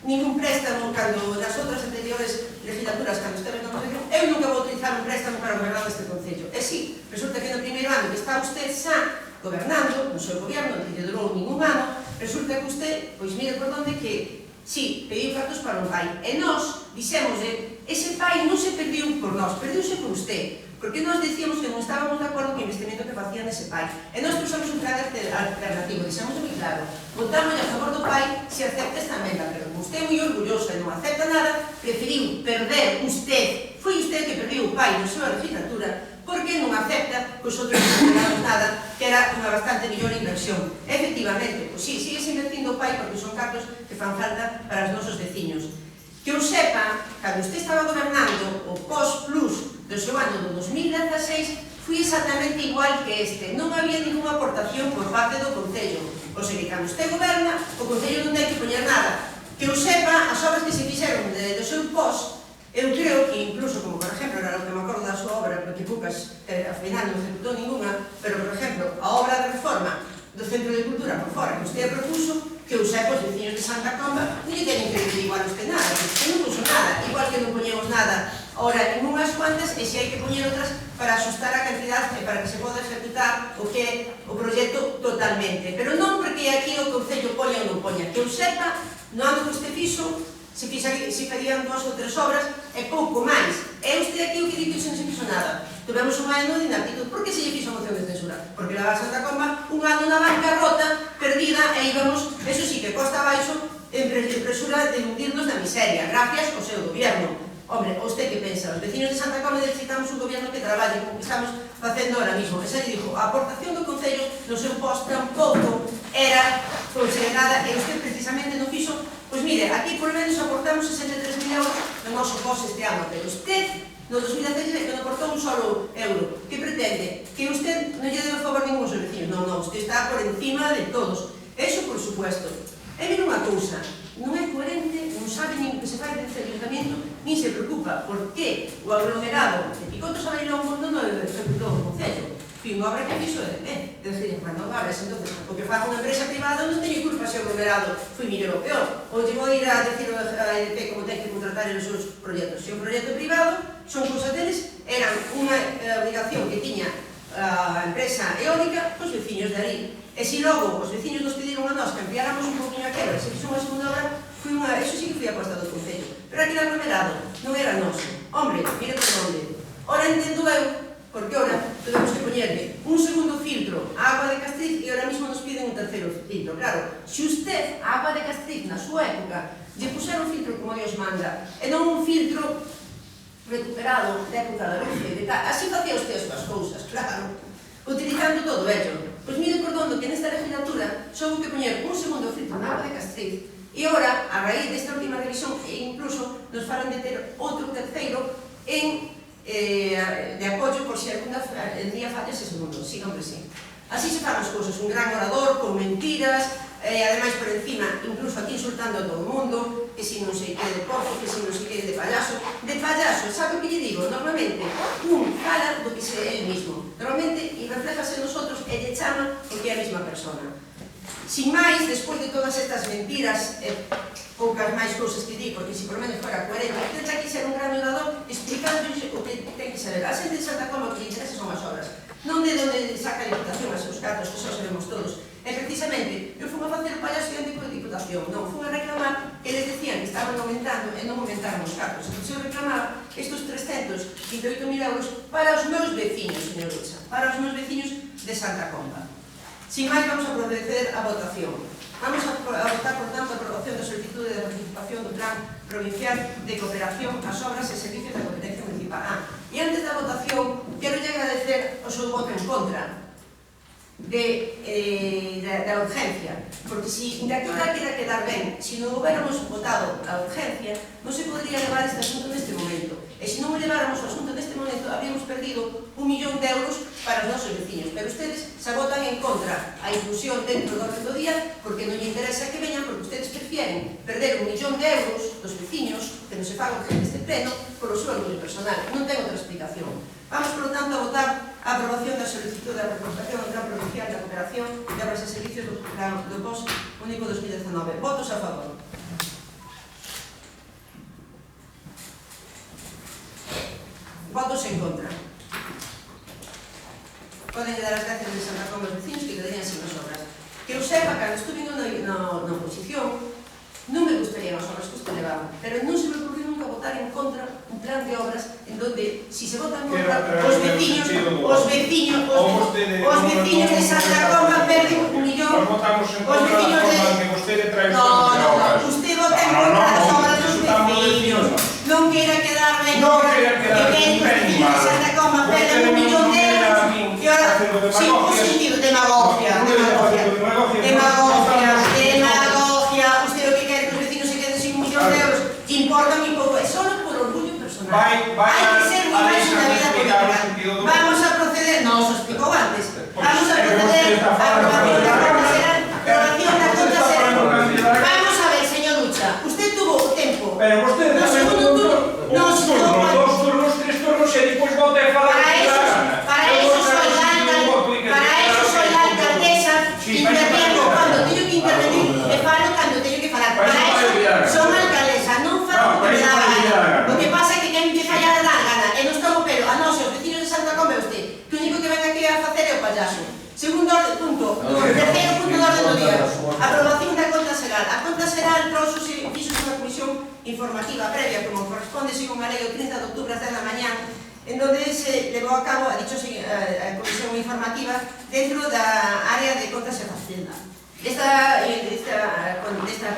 ningún préstamo cando nas outras anteriores legislaturas, cando esteve na oposición, eu nunca vou utilizar un préstamo para gobernar este Concello. E sí, resulta que no primeiro ano que está usted xa gobernando, no seu goberno, que lle durou ningún ano, resulta que usted, pois mire por onde que sí, pediu cartos para un pai. E nós dixemos ese pai non se perdiu por nós, perdiuse por usted. Porque nós dicíamos que non estábamos de acordo co investimento que facían ese pai. E nós trouxemos un plan alternativo, dixemos moi claro. Votamos a favor do pai se acepta esta emenda, pero como usted é moi orgullosa e non acepta nada, preferiu perder usted. Foi usted que perdiu o pai na súa legislatura porque non acepta que os outros non pegamos nada, que era unha bastante mellor inversión. Efectivamente, pois sí, sigues invertindo o pai porque son cartos que fan falta para os nosos veciños. Que eu sepa, cando usted estaba gobernando o POS-Plus do seu ano do 2016, foi exactamente igual que este. Non había ninguna aportación por parte do Concello. O sea que cando usted goberna, o Concello non ten que poñer nada. Que eu sepa, as obras que se fixeron do seu POS, eu creo que incluso, como por exemplo, era o que me acordo da súa obra, porque Pucas, ao final non executou ninguna, pero por exemplo, a obra de reforma do Centro de Cultura por fora que usted propuso, que eu sepa, os veciños de Santa Comba non lle teñen que decir igual a usted nada, porque non puso nada, igual que non poñemos nada ora en unhas cuantas, e se hai que poñer outras para asustar a cantidad e para que se poda ejecutar o que é o proxecto totalmente. Pero non porque aquí o Concello poña ou non poña, que eu sepa, no ano que usted fixo, se farían 2 ou 3 obras e pouco máis. É usted aquí o que di que non se fixo nada. Tivemos un ano de inaptitud. Por que se lle fixo a moción de censura? Porque la Santa Comba un ano na bancarrota perdida e íbamos, eso sí, que costa abaixo en presura de hundirnos na miseria, gracias ao seu gobierno. Hombre, usted que pensa? Os veciños de Santa Comba necesitamos un gobierno que traballe como que estamos facendo ahora mismo. Esa lle dixo, a aportación do Concello no seu post tampouco era considerada e usted precisamente non fixo. Pois mire, aquí por menos aportamos 63.000 euros no noso post este ano, pero usted no 2016 que non aportou un solo euro. Que pretende? Que usted non lle debe favor ningún aos veciños. Non, non, usted está por encima de todos. Eso por supuesto. E mira unha cousa, non é coherente, non sabe nin que se fai dentro do ayuntamiento, nin se preocupa por que o aglomerado de Picotos a Bailón non executou o Concello. Foi unha obra que fixo decir, cando abres, entonces, o que faga unha empresa privada non teño culpa se o aglomerado foi mellor ou peor. Ou lle vou ir a decir a EDP como ten que contratar os seus proxectos. Se un proxecto privado, son cousas deles, eran unha obligación que tiña a empresa eólica os veciños de ali. E se logo os veciños nos pediron a nós que ampliáramos un poquinho aquela, se fixo unha segunda obra, eso sí que foi a costa do Concello. Pero aquele aglomerado non era noso. Hombre, mire por onde. Ora entendo eu, porque ora temos que poñerle un segundo filtro a agua de Castriz e ahora mismo nos piden un terceiro filtro. Claro, se usted a agua de Castriz na súa época lle pusera un filtro como Dios manda e non un filtro recuperado da época da Luce, así facía usted as súas cousas, claro, utilizando todo ello. Pois mire por donde que nesta legislatura só houve que poñer un segundo filtro na agua de Castriz e ora, a raíz desta última revisión, e incluso nos falan de ter outro terceiro de apoio por se algún día falla ese segundo. Sí, hombre, sí. Así se fan as cousas, un gran orador, con mentiras, ademais por encima, incluso aquí insultando a todo o mundo, que si non sei que de porco, que si non sei que de payaso. De payaso, sabe o que lle digo? Normalmente, un fala do que se é el mismo. Normalmente, e reflejase nosotros, e lle chama o que é a mesma persona. Sin máis, despois de todas estas mentiras, poucas máis cousas que di, porque se por menos fuera coherente, tendrá que ser un gran orador explicando o que ten que saber. A xente de Santa Comba que lle interesa son as obras, non de onde saca a licitación a seus cartos, que xa sabemos todos. E E precisamente, eu fui a facer o payaso idéntico de Diputación, non, fui a reclamar que eles decían que estaban aumentando e non aumentaron os cargos. Entón, eu reclamaba estes 358.000 euros para os meus veciños, señor Ucha, para os meus veciños de Santa Comba. Sin máis, vamos a proceder a votación. Vamos a votar, por tanto, a aprobación da solicitud de participación do Plan Provincial de Cooperación ás Obras e Servicios da Competencia Municipal. E antes da votación, quero agradecer o seu voto en contra da urgencia, porque se ainda que ahora queda quedar ben, se non hubiéramos votado a urgencia, non se podría levar este asunto neste momento. E se non leváramos o asunto neste momento, habríamos perdido 1 millón de euros para os nosos veciños. Pero ustedes se votan en contra a inclusión dentro do orden do día, porque non lle interesa que veñan, porque ustedes prefieren perder 1 millón de euros dos veciños, que non se fagan neste pleno, por o seu orgullo personal. Non ten outra explicación. Vamos, por lo tanto, a votar a aprobación da solicitud da participación do Plan Provincial da Cooperación de Obras e Servicios do POS Único 2019. Votos a favor. Votos en contra. Poden dar as gracias de Santa Comba aos vecinos que quedarían sen as obras. Que eu sepa, cando estuve na oposición, non me gustaría as obras que usted levaba, pero non se me ocurriu nunca votar en contra un plan de obras en donde, si se votan contra, os veciños de Santa Comba perden 1 millón. Os veciños de... No, usted vota en contra das obras dos veciños. Non queira quedar ben que ven os veciños de Santa Comba perden 1 millón de euros. E ora, sin o sentido, demagogia. Usted o que quere que os veciños se queden sin 1 millón de euros, importa moi pouco, é só por orgullo personal. Hai que ser moi máis na vida política. Vamos a proceder, non os explicou antes, vamos a proceder a aprobación da conta será. Vamos a ver, señor Ucha, usted tuvo o tempo. Pero vostede no segundo turno, dos turnos, 3 turnos e depois volta a falar. Para eso soy la alcaldesa, intervengo cando teño que intervenir e falo cando teño que falar. Para eso son alcaldesa, non falo que me dá a gana. O que pasa é que quen me falla a dar gana e non estou o pelo a nós, os vecinos de Santa Comba e usted, que o único que ven aquí a facer é o payaso. Segundo punto, terceiro punto do orden do día, aprobación da conta xeral. A conta xeral trouxose unha comisión informativa previa, como corresponde según a lei o 30 de outubro ás 10 da mañá, en donde se levou a cabo a comisión informativa dentro da área de contas e facenda. Desta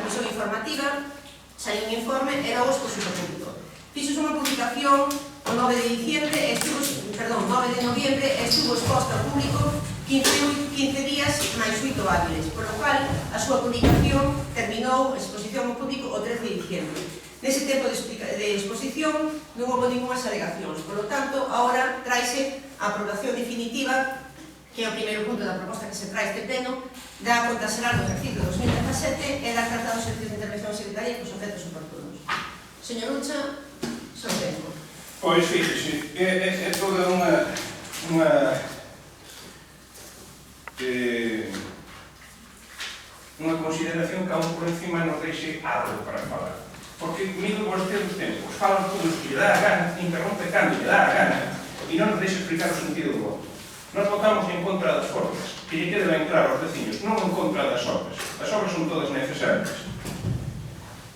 comisión informativa saiu un informe e logo expuso público. Fixos unha publicación o 9 de noviembre e estuvo exposta ao público 15 días máis 8 hábiles, por lo cual a súa publicación terminou a exposición ao público o 13 de diciembre. Nese tempo de exposición non houve ningunhas alegacións, por lo tanto, agora traise a aprobación definitiva, que é o primeiro punto da proposta que se trae este pleno, da conta xeral do exercicio 2017 e da carta dos servicios de intervención secretaria cos efectos oportunos. Señor Ucha, sorprendo. Pois, fíxese, é toda unha consideración que aún por encima nos deixe algo para falar. Porque, mido vostede os tempos, falan todos que lle dá a gana, interrompe cando lle dá a gana, e non nos deixe explicar o sentido do voto. Nós votamos en contra das obras, que lle quede ben claro aos veciños, non en contra das obras. As obras son todas necesarias.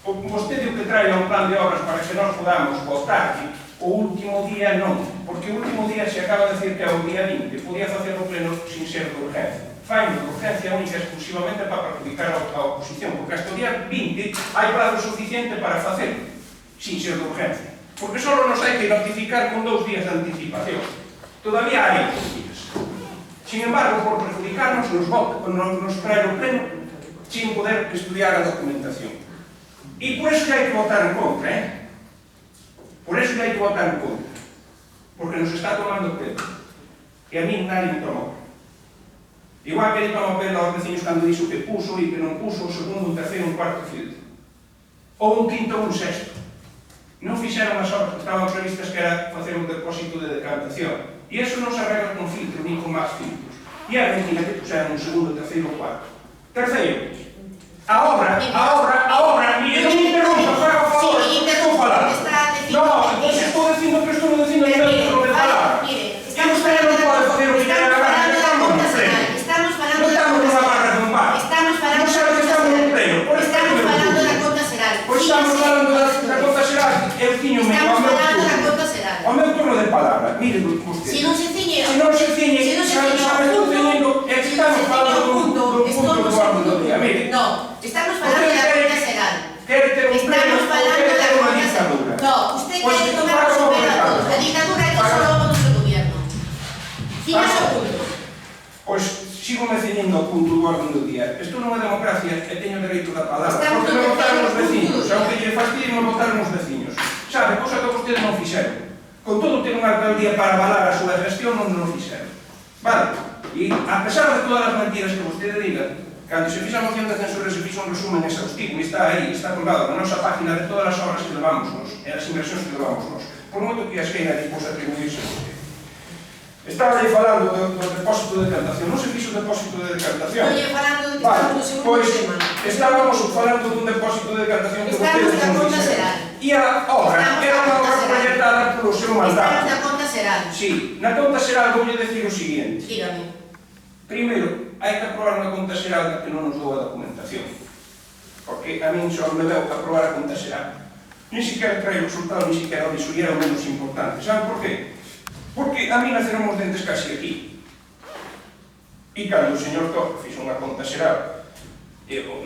Vostede o que trae un plan de obras para que nós podamos votar, o último día non, porque o último día se acaba de decir que é o día 20, podía facer o pleno sin ser de urgencia. Faino de urgencia única exclusivamente para perjudicar a oposición, porque hasta o día 20 hai prazo suficiente para facer sin ser de urgencia. Porque só nos hai que notificar con 2 días de anticipación. Todavía hai 2 días. Sin embargo, por perjudicarnos, nos trae o pleno sin poder estudiar a documentación. E por eso que hai que votar en contra, Por eso que hai que votar en contra. Porque nos está tomando pelo. E a mí nadie me toma pelo. Igual que ele toma pelo aos veciños cando dixo que puso e que non puso o segundo, un terceiro, un cuarto filtro. Ou un quinto ou un sexto. Non fixeron as obras que estaban previstas, que era facer un depósito de decantación. E eso non se arregla con filtro, ni con máis filtros. E a mentira que puseron un segundo, terceiro ou cuarto. Terceiro, a obra, e non me interrompa, faga o favor, estou falando. No, estou dicindo que estou dicindo que estou de falar. Que vostede non pode facer o que quere a gana. Estamos falando da conta xeral. mire, vostede. Si non se ciñe... Se non se ciñe, sabe estou ciñendo, é que estamos falando dun punto do orden do día. Mire, No, estamos falando da conta xeral. quere ter un pleno Estamos ou falando quere da ter unha conta dictadura. xeral. No, usted Pues quiere tomar faga por como supera a recado. todos. La dictadura es que solo vamos al gobierno. Ciña o punto. Pois sigo me ciñendo ao punto do orden do día. Isto non é democracia e teño dereito da palabra. Estamos Porque me votaron os no veciños. punto. Aunque lle fastidie, me votaron os veciños. Sabe, cosa que vostedes non fixeron. Con todo ter unha alcaldía para avalar a súa gestión non o fixeron. Vale? E a pesar de todas as mentiras que vostede diga, cando se fixa a moción de censura se fixa un resumen exhaustivo e está aí, está colgado na nosa página de todas as obras que levamos nos e as inversións que levamos nos. Por moito que as queira despois atribuirse a vostede. Estaba aí falando do depósito de decantación. Non se fixo o depósito de decantación. Oye, falando de que Vale, estamos no segundo pois tema. estábamos falando dun depósito de decantación que Estamos vostedes na non conta fixeron. xeral. E a obra Estamos era na unha conta obra xeral. proyectada polo seu Estamos mandato. na conta xeral. Sí, na conta xeral voulle decir o seguinte. Dígame. Primeiro, hai que aprobar unha conta xeral que non nos dou a documentación. Porque a min só me deu que aprobar a conta xeral. Ni siquiera trae o resultado, ni siquiera o diso, e era o menos importante. Saben por qué? Porque a mí naceron os dentes casi aquí. E cando o señor Torre fixo unha conta xeral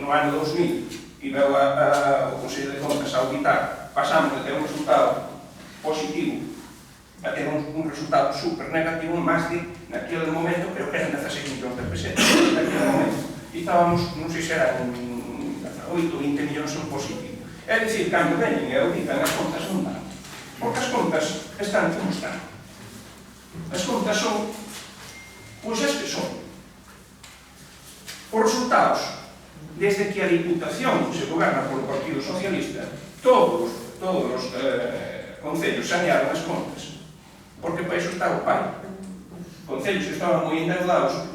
no ano 2000 e veu o Consello de Contas a auditar, pasamos de ter un resultado positivo a ter un resultado super negativo, máis de, naquele momento, creo que eran 16 millóns de pesetas, naquele momento. E estábamos, non sei se eran 8 ou 20 millóns en positivo. É dicir, cando veñen e auditan as contas non dan. Porque as contas están como están. As contas son, pois as que son. Os resultados, desde que a Diputación se goberna polo Partido Socialista, todos os concellos sanearon as contas, porque para iso está o PAI. Concellos que estaban moi endeudados,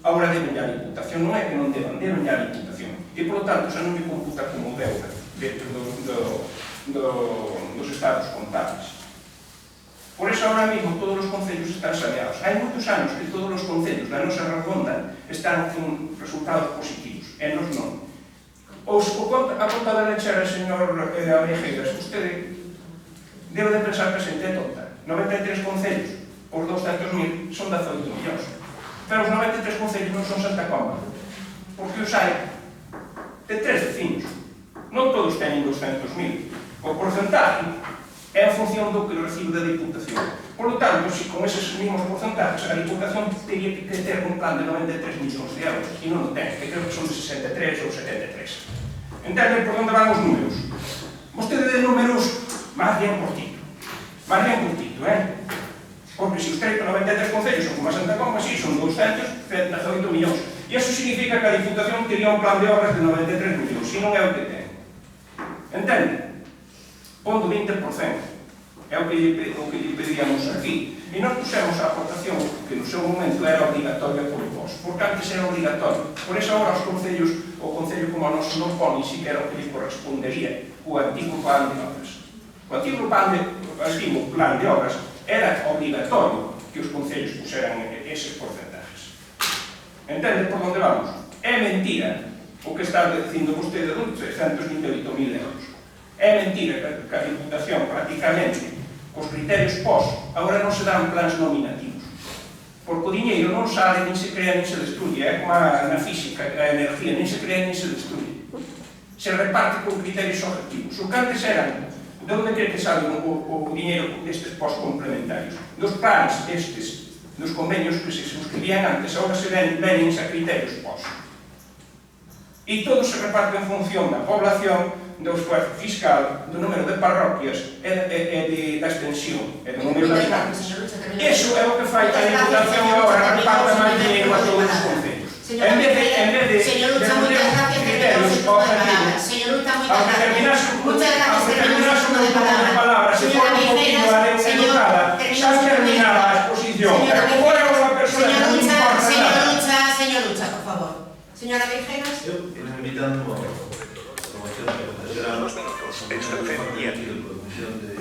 agora deben a Diputación, non é que non deban, deben a Diputación. E, polo tanto, xa non me computa como deuda dentro dos estados contables. Por eso, ahora mesmo, todos os concellos están saneados. Hai moitos anos que todos os concellos da nosa redonda están con resultados positivos, e nos non. A conta de lechera, señor Abelleiras, vostede debe de pensar que a xente é tonta. 93 concellos, os 200.000 son 18 millóns. Pero os 93 concellos non son Santa Comba, porque os hai de 3 veciños. Non todos teñen 200.000. O porcentaje é en función do que recibe da Diputación. Por lo tanto, se con eses mismos porcentajes a Diputación teria que ter un plan de 93 millóns de euros, e non o ten, que creo que son de 63 ou 73. Entenden por onde van os números? Vostede de números máis bien cortito. Máis bien cortito, Porque se os trae para 93 concellos son como a Santa Comba, si, son 218 millóns. E iso significa que a Diputación teria un plan de obras de 93 millóns, e non é o que ten. Entende? Pondo 20%. É o que lle pedíamos aquí. E nós pusemos a aportación que no seu momento era obligatoria por vos, porque antes era obligatorio. Por eso agora os concellos, o concello como o noso non pone siquiera o que lle correspondería o antigo plan de obras. O antigo plan de obras era obligatorio que os concellos puseran eses porcentajes. Entende por onde vamos? É mentira o que está dicindo vostede de 328.000 euros. É mentira que a Diputación prácticamente os criterios POS agora non se dan plans nominativos, porque o diñeiro non sale, nin se crea, nin se destruye, é como na física, a energía, nin se crea, nin se destruye, se reparte con criterios objetivos. O que antes eran, de onde cree que sale o diñeiro destes POS complementarios? Dos plans estes, dos convenios que se suscribían antes, agora se ven a criterios POS. E todo se reparte en función da población, do esfuerzo fiscal, do número de parroquias e da extensión, e do número de habitantes. Iso é o que fai a Diputación agora, reparta máis dinheiro a todos os concellos. En vez de criterios objetivos, aunque terminase o meu turno de palabra, se for un poquinho educada, xa terminaba a exposición. Pero como era unha persona que non importa nada. Señor Lucha, por favor. Señora Abelleiras. Eu, invitando a promoción de Contas Xeral, Comisión de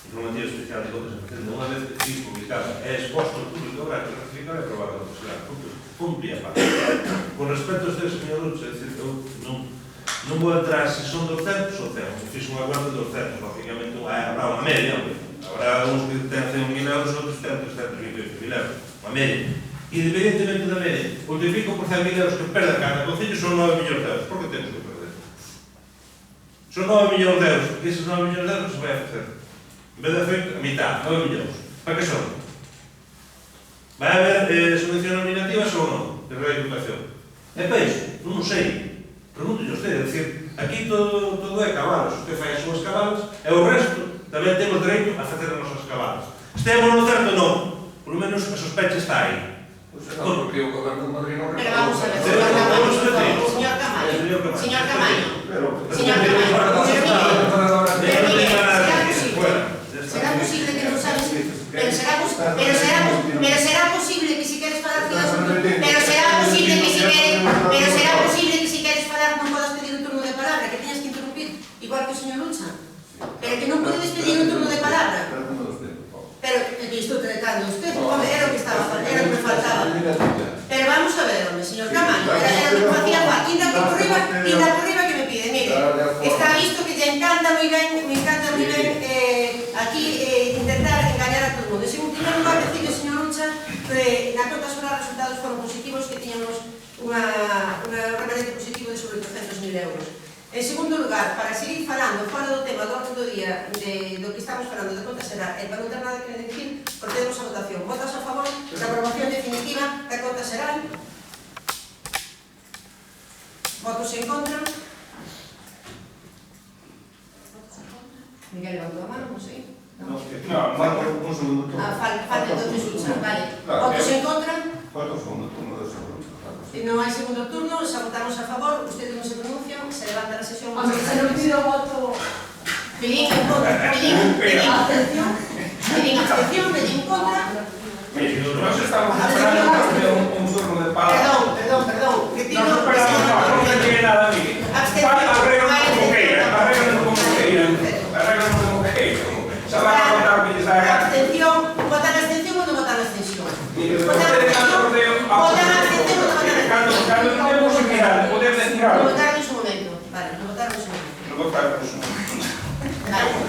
Informativa Especial de Contas Xeral, unha vez que se publicada é exposto ao público, habrá que ratificar e aprobar a Contas Xeral. Punto e aparte. Con respecto a este señor Lucha, eu non vou entrar se son 200 ou 100. Fiz un acordo de 200, lógicamente habrá unha media, Habrá uns que ten 100.000 euros, outros ten 328.000 euros. A media. Independentemente da media, multiplico por 100.000 euros que perda cada concello son 9 millóns de euros. Por que temos que perder? Son 9 millóns de euros, porque esos 9 millóns de euros se vai a facer. En vez de hacer a mitad, 9 millóns. Para que son? Vai haber subvencións nominativas ou non? De reeducación. E para iso? Non sei. Pregúntolle a usted, é dicir, aquí todo é cabalos. Usted fai as súas cabalas e o resto tamén temos dereito a facer as nosas cabalas. Estemos no certo non. Por lo menos a sospecha está aí. Porque o goberno de Madrid non Pero vamos a ver, señor señor Camaño, señor Camaño, Pero señor Camaño, será posible que non sabes, pero será posible que si queres falar pero será posible que si queres falar non podas pedir un turno de palabra, que teñas que interrumpir, igual que o señor Lucha, pero que non podes pedir un turno de palabra. Pero que estou tratando usted, era o que estaba falando, era o que me faltaba. Pero vamos a ver, hombre, señor Camaño, era o que me facía falta, inda por riba que me pide, mire, está visto que lle encanta moi ben aquí intentar engañar a todo o mundo. En primeiro lugar, decirle, señor Lucha, que na conta sobre os resultados foron positivos, que tiñamos un remanente positivo de sobre 300.000 euros. En segundo lugar, para seguir falando fora do tema do orden do día do que estamos falando de conta será, e para non ter nada que decir, procedemos a votación. Votas a favor da aprobación definitiva da conta será? Votos en contra? Miguel levantou a mano, non sei. No, Falta un segundo turno. Falta entonces Lucha, vale. Votos en contra? Falta un segundo turno de segundo. Non hai segundo turno, xa votamos a favor, ustedes non se pronuncian, se levanta a sesión. Se non pido voto... Pedín en contra, pedín abstención, pedín en contra. Mire, nós estamos esperando un turno de palabra. Perdón, retiro Non esperamos, non retire nada, mire. Arreglan como queiran. Xa van a contar que lles haga. Abstención,